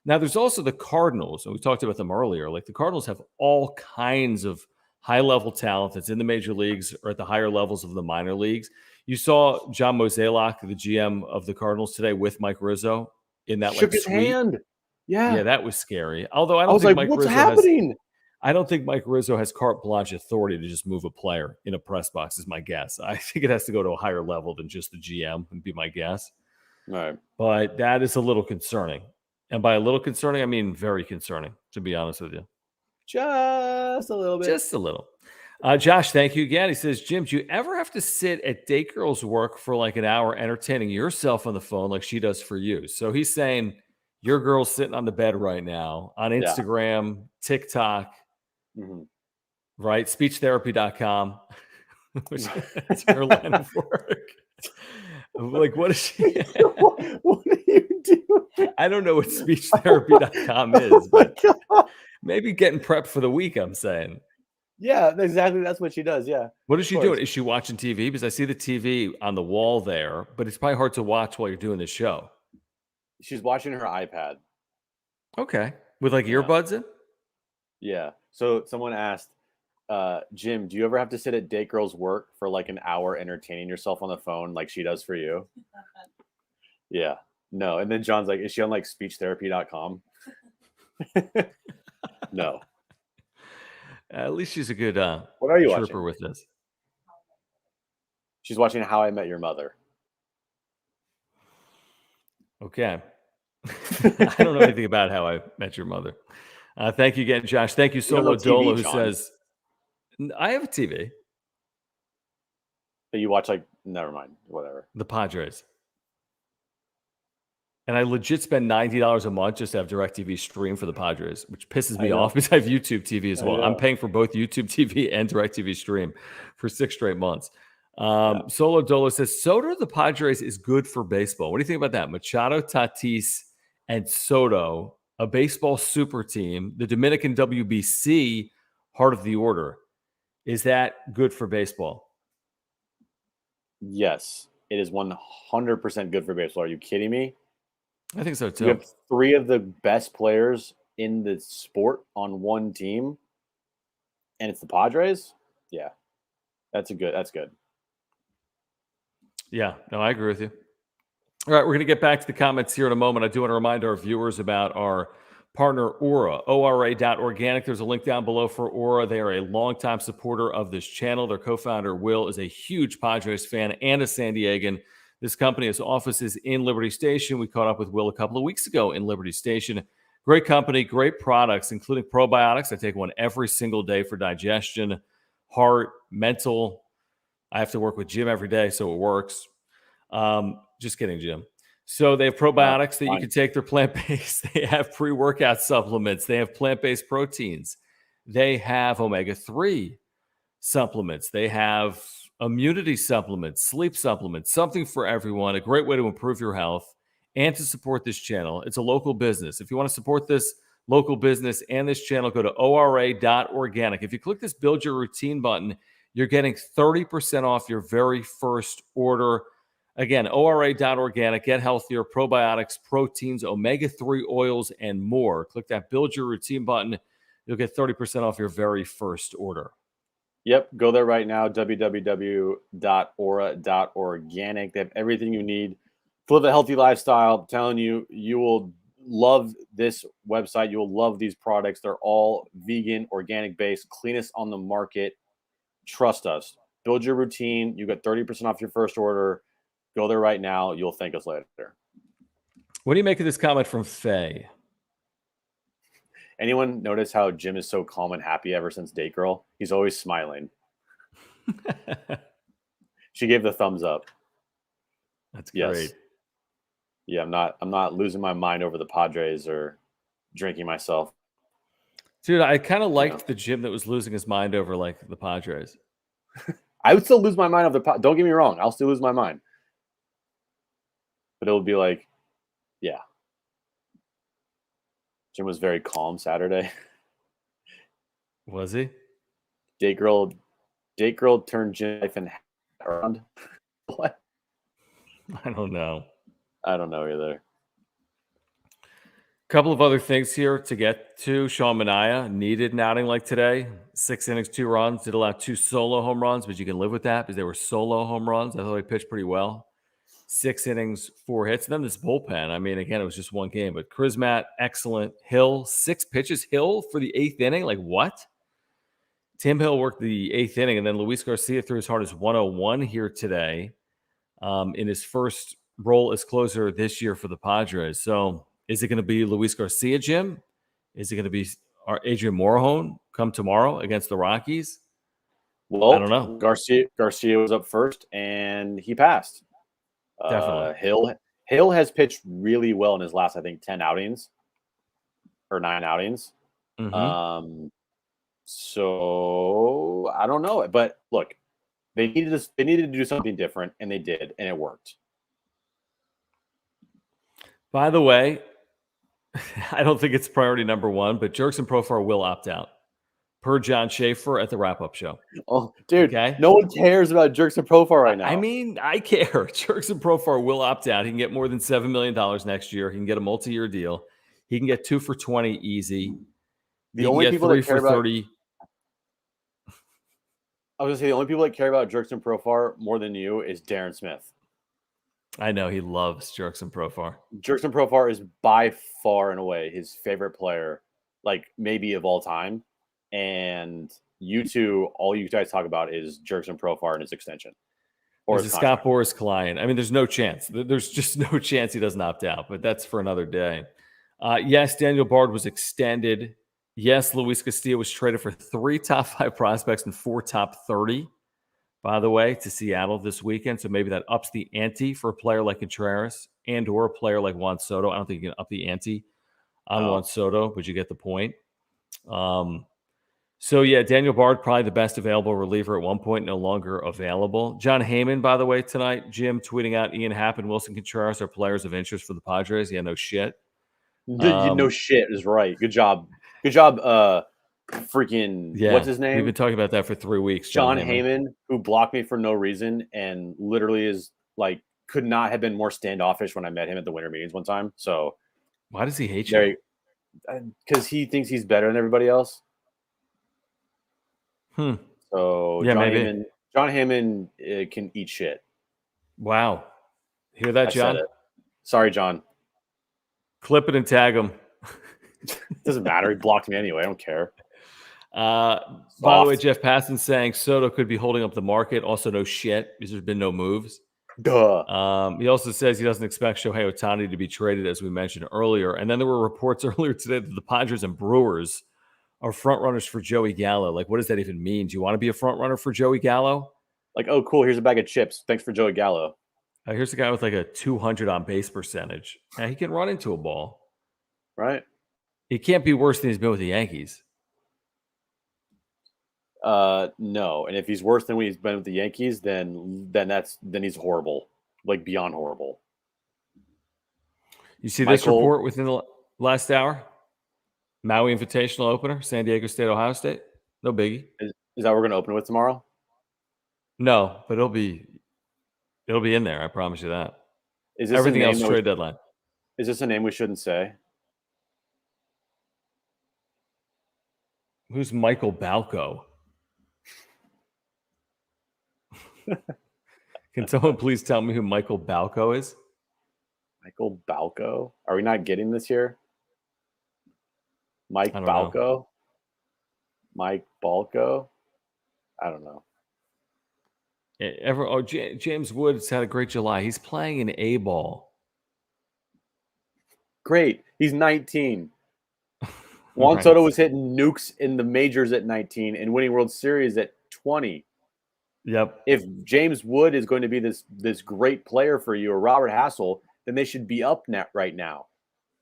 Now, there's also the Cardinals, and we talked about them earlier. Like, the Cardinals have all kinds of high-level talent that's in the major leagues or at the higher levels of the minor leagues. You saw John Mozeliak, the GM of the Cardinals, today with Mike Rizzo in that Shook his hand. Yeah, that was scary. Although I was think like, Mike what's Rizzo happening? I don't think Mike Rizzo has carte blanche authority to just move a player in a press box, is my guess. I think it has to go to a higher level than just the GM, would be my guess. All right. But that is a little concerning. And by a little concerning, I mean very concerning, to be honest with you. Just a little bit. Just a little. Josh, thank you again. He says, Jim, do you ever have to sit at Date Girl's work for like an hour entertaining yourself on the phone like she does for you? So he's saying your girl's sitting on the bed right now on Instagram, TikTok, right? Speechtherapy.com, which is her line of work. Like, what is she? What are you doing? I don't know what speechtherapy.com is, but maybe getting prepped for the week, I'm saying. Yeah, exactly. That's what she does. Yeah. What is she doing? Is she watching TV? Because I see the TV on the wall there, but it's probably hard to watch while you're doing this show. She's watching her iPad. Okay. With like earbuds in? Yeah. So someone asked, Jim, do you ever have to sit at Date Girl's work for like an hour entertaining yourself on the phone like she does for you? Yeah. No. And then John's like, is she on like speechtherapy.com? No. At least she's a good what are you trooper watching? with this. She's watching How I Met Your Mother. Okay. I don't know anything about How I Met Your Mother. Thank you again, Josh. Thank you, Solo Dolo, who says, I have a TV. But you watch like, never mind, whatever. The Padres. And I legit spend $90 a month just to have DirecTV stream for the Padres, which pisses me off because I have YouTube TV as well. I'm paying for both YouTube TV and DirecTV stream for 6 straight months. Solo Dolo says, Soto the Padres is good for baseball. What do you think about that? Machado, Tatis, and Soto, a baseball super team, the Dominican WBC, heart of the order. Is that good for baseball? Yes, it is 100% good for baseball. Are you kidding me? I think so too. You have 3 of the best players in the sport on one team, and it's the Padres. Yeah, that's good. Yeah, no, I agree with you. All right, we're going to get back to the comments here in a moment. I do want to remind our viewers about our partner, Aura, ORA.organic. There's a link down below for Aura. They are a longtime supporter of this channel. Their co-founder, Will, is a huge Padres fan and a San Diegan. This company has offices in Liberty Station. We caught up with Will a couple of weeks ago in Liberty Station. Great company, great products, including probiotics. I take one every single day for digestion, heart, mental. I have to work with Jim every day, so it works. Just kidding, Jim. So they have probiotics that you can take. They're plant-based. They have pre-workout supplements. They have plant-based proteins. They have omega-3 supplements. They have immunity supplements, sleep supplements, something for everyone. A great way to improve your health and to support this channel. It's a local business. If you want to support this local business and this channel, go to ORA.organic. If you click this Build Your Routine button, you're getting 30% off your very first order. Again, ORA.organic. Get healthier, probiotics, proteins, omega-3 oils, and more. Click that Build Your Routine button. You'll get 30% off your very first order. Yep, go there right now, www.aura.organic. They have everything you need to live a healthy lifestyle. I'm telling you, you will love this website. You will love these products. They're all vegan, organic-based, cleanest on the market. Trust us. Build your routine. You get 30% off your first order. Go there right now. You'll thank us later. What do you make of this comment from Faye? Anyone notice how Jim is so calm and happy ever since Date Girl? He's always smiling. She gave the thumbs up. That's great. Yes. Yeah, I'm not losing my mind over the Padres or drinking myself. Dude, I kind of liked the Jim that was losing his mind over like the Padres. I would still lose my mind over the Don't get me wrong. I'll still lose my mind. But it would be like, yeah. Jim was very calm Saturday. Was he? Date girl turned Jim life and around. What? I don't know. I don't know either. Couple of other things here to get to. Sean Manaea needed an outing like today. 6 innings, 2 runs. Did allow 2 solo home runs, but you can live with that because they were solo home runs. I thought he pitched pretty well. 6 innings, 4 hits. And then this bullpen. I mean, again, it was just one game, but Krismat, excellent. Hill, 6 pitches. Hill for the 8th inning. Like, what? Tim Hill worked the 8th inning, and then Luis Garcia threw as hard as 101 here today in his first role as closer this year for the Padres. So is it going to be Luis Garcia, Jim? Is it going to be Adrian Morejon come tomorrow against the Rockies? Well, I don't know. Garcia was up first, and he passed. Definitely. Hill has pitched really well in his last, I think, 10 outings or 9 outings. Mm-hmm. So I don't know. But look, they needed to do something different, and they did, and it worked. By the way, I don't think it's priority number 1, but Jurickson Profar will opt out, per John Schaefer at the wrap-up show. Oh, dude, okay? No one cares about Jurickson Profar right now. I mean, I care. Jurickson Profar will opt out. He can get more than $7 million next year. He can get a multi-year deal. He can get 2 for 20 easy. The only people that care about 30. I was going to say the only people that care about Jurickson Profar more than you is Darren Smith. I know he loves Jurickson Profar. Jurickson Profar is by far and away his favorite player, like maybe of all time. And you two, all you guys talk about is Jurickson Profar and his extension. Or his Scott Boras client. I mean, there's no chance. There's just no chance he doesn't opt out, but that's for another day. Yes, Daniel Bard was extended. Yes, Luis Castillo was traded for 3 top 5 prospects and 4 top 30, by the way, to Seattle this weekend. So maybe that ups the ante for a player like Contreras and or a player like Juan Soto. I don't think you can up the ante on Juan Soto, but you get the point. So, yeah, Daniel Bard, probably the best available reliever at one point, no longer available. John Heyman, by the way, tonight, Jim tweeting out Ian Happ and Wilson Contreras are players of interest for the Padres. Yeah, no shit. No shit is right. Good job. Good job, freaking, yeah, what's his name? We've been talking about that for 3 weeks. John Heyman, who blocked me for no reason and literally is like, could not have been more standoffish when I met him at the winter meetings one time. So why does he hate you? Because he thinks he's better than everybody else. So yeah, John Heyman can eat shit. Wow. Hear that, John? Sorry, John. Clip it and tag him. Doesn't matter. He blocked me anyway. I don't care. By the way, Jeff Passan saying Soto could be holding up the market. Also, no shit because there's been no moves. Duh. He also says he doesn't expect Shohei Ohtani to be traded, as we mentioned earlier. And then there were reports earlier today that the Padres and Brewers are front runners for Joey Gallo. Like, what does that even mean? Do you want to be a front runner for Joey Gallo? Like, oh, cool. Here's a bag of chips. Thanks for Joey Gallo. Here's a guy with like a 200 on base percentage. Yeah, he can run into a ball. Right. He can't be worse than he's been with the Yankees. No. And if he's worse than when he's been with the Yankees, then he's horrible. Like beyond horrible. You see this report within the last hour? Maui Invitational opener, San Diego State, Ohio State. No biggie. Is that what we're going to open with tomorrow? No, but it'll be in there. I promise you that. Is this everything else trade deadline? Is this a name we shouldn't say? Who's Michael Balco? Can someone please tell me who Michael Balco is? Michael Balco? Are we not getting this here? Mike Balco? Mike Balco? I don't know. James Woods had a great July. He's playing in A ball. Great. He's 19. Juan Soto was hitting nukes in the majors at 19 and winning World Series at 20. Yep. If James Wood is going to be this great player for you, or Robert Hassel, then they should be up right now,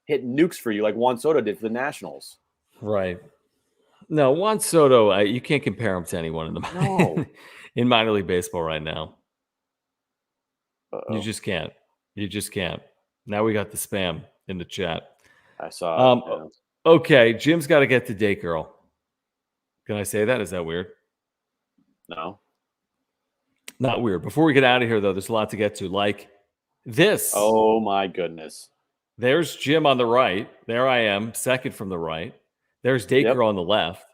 hitting nukes for you like Juan Soto did for the Nationals. Right. No, Juan Soto, you can't compare him to anyone in minor league baseball right now. You just can't. You just can't. Now we got the spam in the chat. I saw. Okay, Jim's got to get to date girl. Can I say that? Is that weird? No. Not weird. Before we get out of here, though, there's a lot to get to. Like this. Oh, my goodness. There's Jim on the right. There I am, second from the right. There's date girl on the left.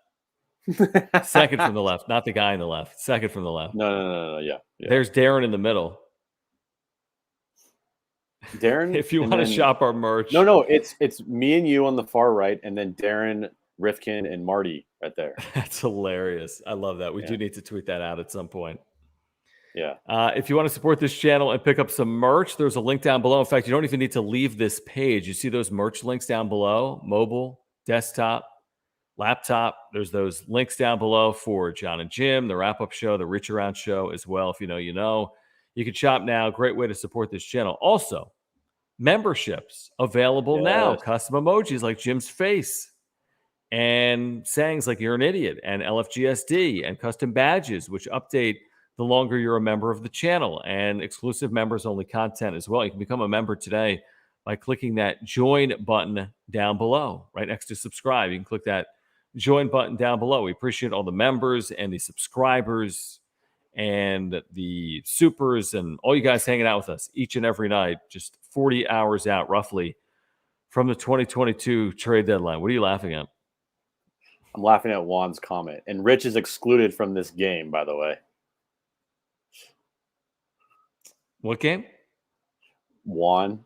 Second from the left, not the guy on the left. Second from the left. No. Yeah. There's Darren in the middle. Darren, If you and want to then shop our merch. no, it's me and you on the far right, and then Darren, Rifkin, and Marty right there. That's hilarious. I love that. We Yeah. do need to tweet that out at some point. Yeah. If you want to support this channel and pick up some merch, there's a link down below. In fact, you don't even need to leave this page. You see those merch links down below, mobile, desktop, laptop. There's those links down below for John and Jim, the wrap-up show, the Reach Around show as well. If you know, you know. You can shop now. Great way to support this channel. Also, memberships available now. Yes. Custom emojis like Jim's face and sayings like "You're an idiot" and LFGSD, and custom badges which update the longer you're a member of the channel, and exclusive members only content as well. You can become a member today by clicking that join button down below, right next to subscribe. You can click that join button down below. We appreciate all the members and the subscribers and the supers and all you guys hanging out with us each and every night, just 40 hours out roughly from the 2022 trade deadline. What are you laughing at? I'm laughing at Juan's comment. And Rich is excluded from this game, by the way. What game? Juan.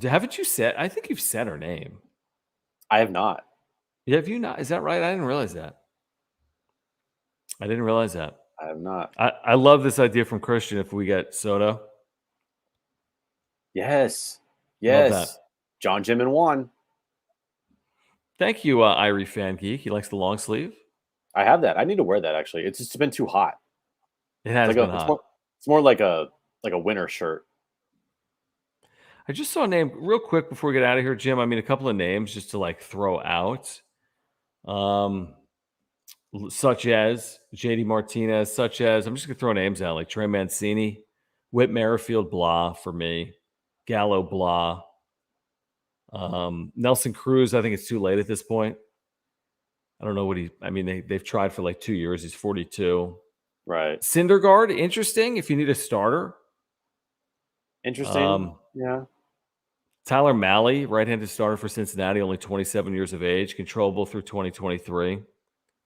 Haven't you said? I think you've said her name. I have not. Yeah, have you not? Is that right? I didn't realize that. I didn't realize that. I have not. I love this idea from Christian if we get Soto. Yes. Love that. Yes. John, Jim, and Juan. Thank you, Irie Fan Geek. He likes the long sleeve. I have that. I need to wear that, actually. It's just been too hot. It has It's been like hot. it's more like a winter shirt. I just saw a name real quick before we get out of here, Jim. I mean, a couple of names just to like throw out, such as JD Martinez, such as I'm just gonna throw names out like Trey Mancini, Whit Merrifield, blah for me, Gallo, blah. Nelson Cruz, I think it's too late at this point. I don't know what they've tried for like 2 years. He's 42. Right. Syndergaard, interesting if you need a starter. Interesting. Yeah. Tyler Mahle, right-handed starter for Cincinnati, only 27 years of age, controllable through 2023.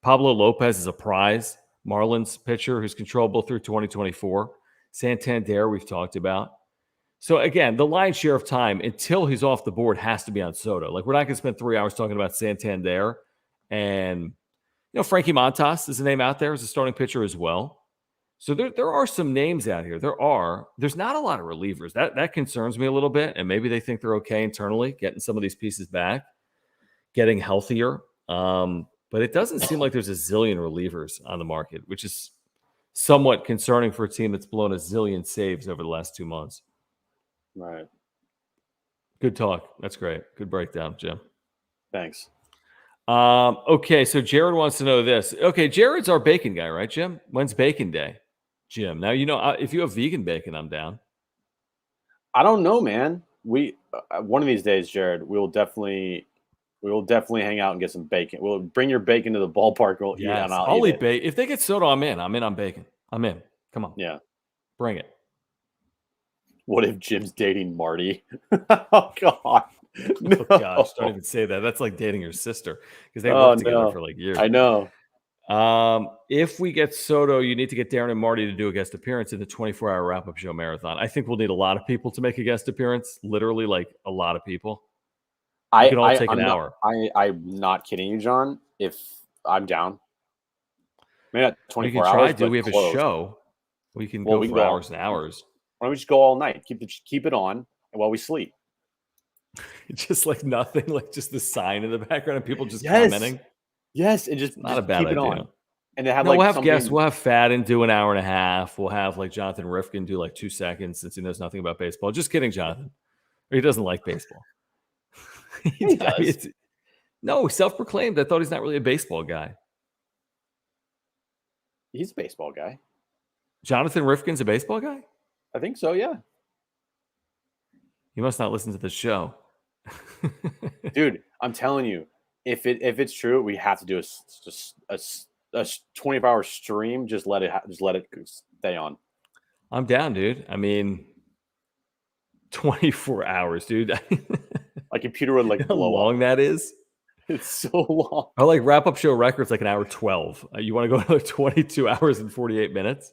Pablo Lopez is a prize. Marlins pitcher who's controllable through 2024. Santander, we've talked about. So again, the lion's share of time until he's off the board has to be on Soto. Like we're not going to spend 3 hours talking about Santander, and Frankie Montas is a name out there as a starting pitcher as well. So there are some names out here. There's not a lot of relievers. That concerns me a little bit, and maybe they think they're okay internally, getting some of these pieces back, getting healthier. But it doesn't seem like there's a zillion relievers on the market, which is somewhat concerning for a team that's blown a zillion saves over the last 2 months. Right. Good talk. That's great. Good breakdown, Jim. Thanks. Okay, so Jared wants to know this. Okay, Jared's our bacon guy, right, Jim? When's bacon day, Jim? Now, if you have vegan bacon, I'm down. I don't know, man. We one of these days, Jared, we will definitely hang out and get some bacon. We'll bring your bacon to the ballpark. We'll eat, and I'll eat bacon. If they get Soto, I'm in. I'm in on bacon. I'm in. Come on. Yeah. Bring it. What if Jim's dating Marty? Oh, God. No. Oh, gosh, don't even say that. That's like dating your sister because they worked together for like years. I know. If we get Soto, you need to get Darren and Marty to do a guest appearance in the 24-hour wrap-up show marathon. I think we'll need a lot of people to make a guest appearance. Literally, like a lot of people. We can all take an hour. I'm not kidding you, John. If I'm down, maybe not 24 we can hours. We have a show. We can go for hours and hours. Why don't we just go all night? Keep it on while we sleep. Just like nothing, like just the sign in the background and people just commenting. Yes, and just not a bad keep idea. it on. And they have we'll have guests. We'll have Fadden do an hour and a half. We'll have like Jonathan Rifkin do like 2 seconds since he knows nothing about baseball. Just kidding, Jonathan. He doesn't like baseball. He does. No, self-proclaimed. I thought he's not really a baseball guy. He's a baseball guy. Jonathan Rifkin's a baseball guy? I think so, yeah. He must not listen to the show. Dude, I'm telling you, if it's true, we have to do a 24-hour stream. Just let it stay on. I'm down, dude. I mean, 24 hours, dude. My computer would like how blow long up. That is. It's so long. Our like wrap up show record's like an hour 12. You want to go another 22 hours and 48 minutes?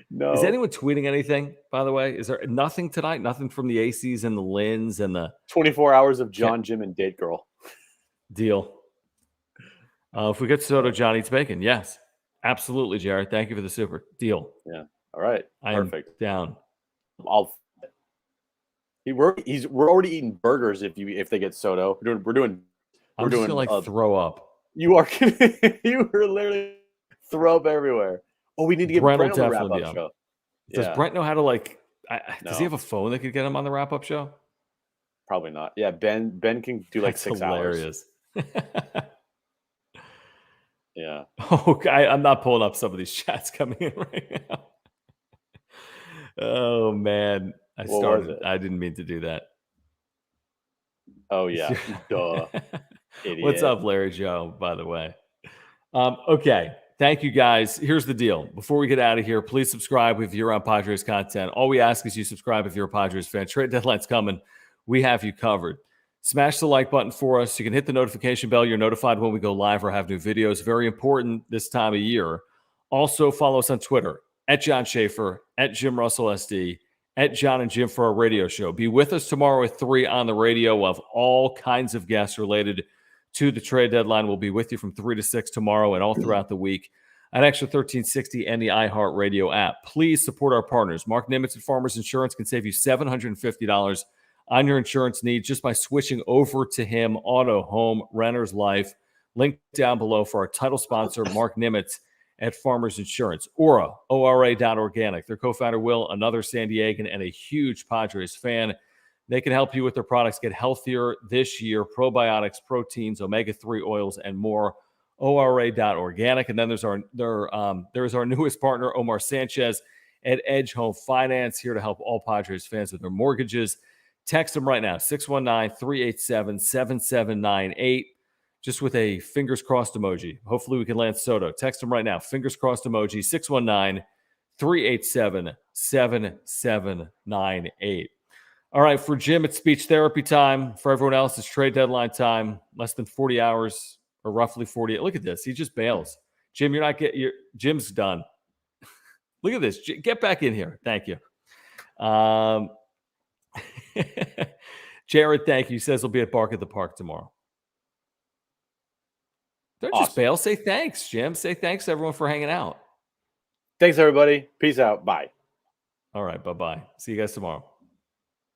No. Is anyone tweeting anything, by the way? Is there nothing tonight? Nothing from the ACs and the Lins and the 24 hours of John, Jim, and Date Girl. deal? If we get Soto, John eats bacon. Yes, absolutely, Jared. Thank you for the super deal. Yeah. All right. Perfect. I'm down. We're already eating burgers if they get Soto. We're doing I'm just gonna like throw up. You are you were literally throw up everywhere. Oh, we need to get Brent on the wrap up show. Does Brent know how to like? Does he have a phone that could get him on the wrap up show? Probably not. Yeah, Ben can do like 6 hilarious. hours. Yeah. Okay, I'm not pulling up some of these chats coming in right now. Oh man, I started. I didn't mean to do that. Oh yeah, duh. Idiot. What's up, Larry Joe? By the way, okay. Thank you guys. Here's the deal. Before we get out of here, please subscribe if you're on Padres content. All we ask is you subscribe if you're a Padres fan. Trade deadline's coming. We have you covered. Smash the like button for us. You can hit the notification bell. You're notified when we go live or have new videos. Very important this time of year. Also, follow us on Twitter, at John Schaefer, at Jim Russell SD, at John and Jim for our radio show. Be with us tomorrow at 3 on the radio. We'll have all kinds of guests related to the trade deadline. We'll be with you from 3 to 6 tomorrow and all throughout the week at Extra 1360 and the iHeartRadio app. Please support our partners. Mark Nimitz at Farmers Insurance can save you $750 on your insurance needs just by switching over to him. Auto, home, renter's life. Link down below for our title sponsor, Mark Nimitz at Farmers Insurance. Ora, ORA.organic. Their co-founder, Will, another San Diegan and a huge Padres fan. They can help you with their products get healthier this year. Probiotics, proteins, omega-3 oils, and more. ORA.organic. And then there's our newest partner, Omar Sanchez at Edge Home Finance, here to help all Padres fans with their mortgages. Text them right now, 619-387-7798, just with a fingers crossed emoji. Hopefully we can land Soto. Text them right now, fingers crossed emoji, 619-387-7798. All right, for Jim, it's speech therapy time. For everyone else, it's trade deadline time. Less than 40 hours, or roughly 40. Look at this. He just bails. Jim, Jim's done. Look at this. Get back in here. Thank you. Jared, thank you. Says he'll be at Bark at the Park tomorrow. Don't just bail. Say thanks, Jim. Say thanks to everyone for hanging out. Thanks, everybody. Peace out. Bye. All right. Bye-bye. See you guys tomorrow.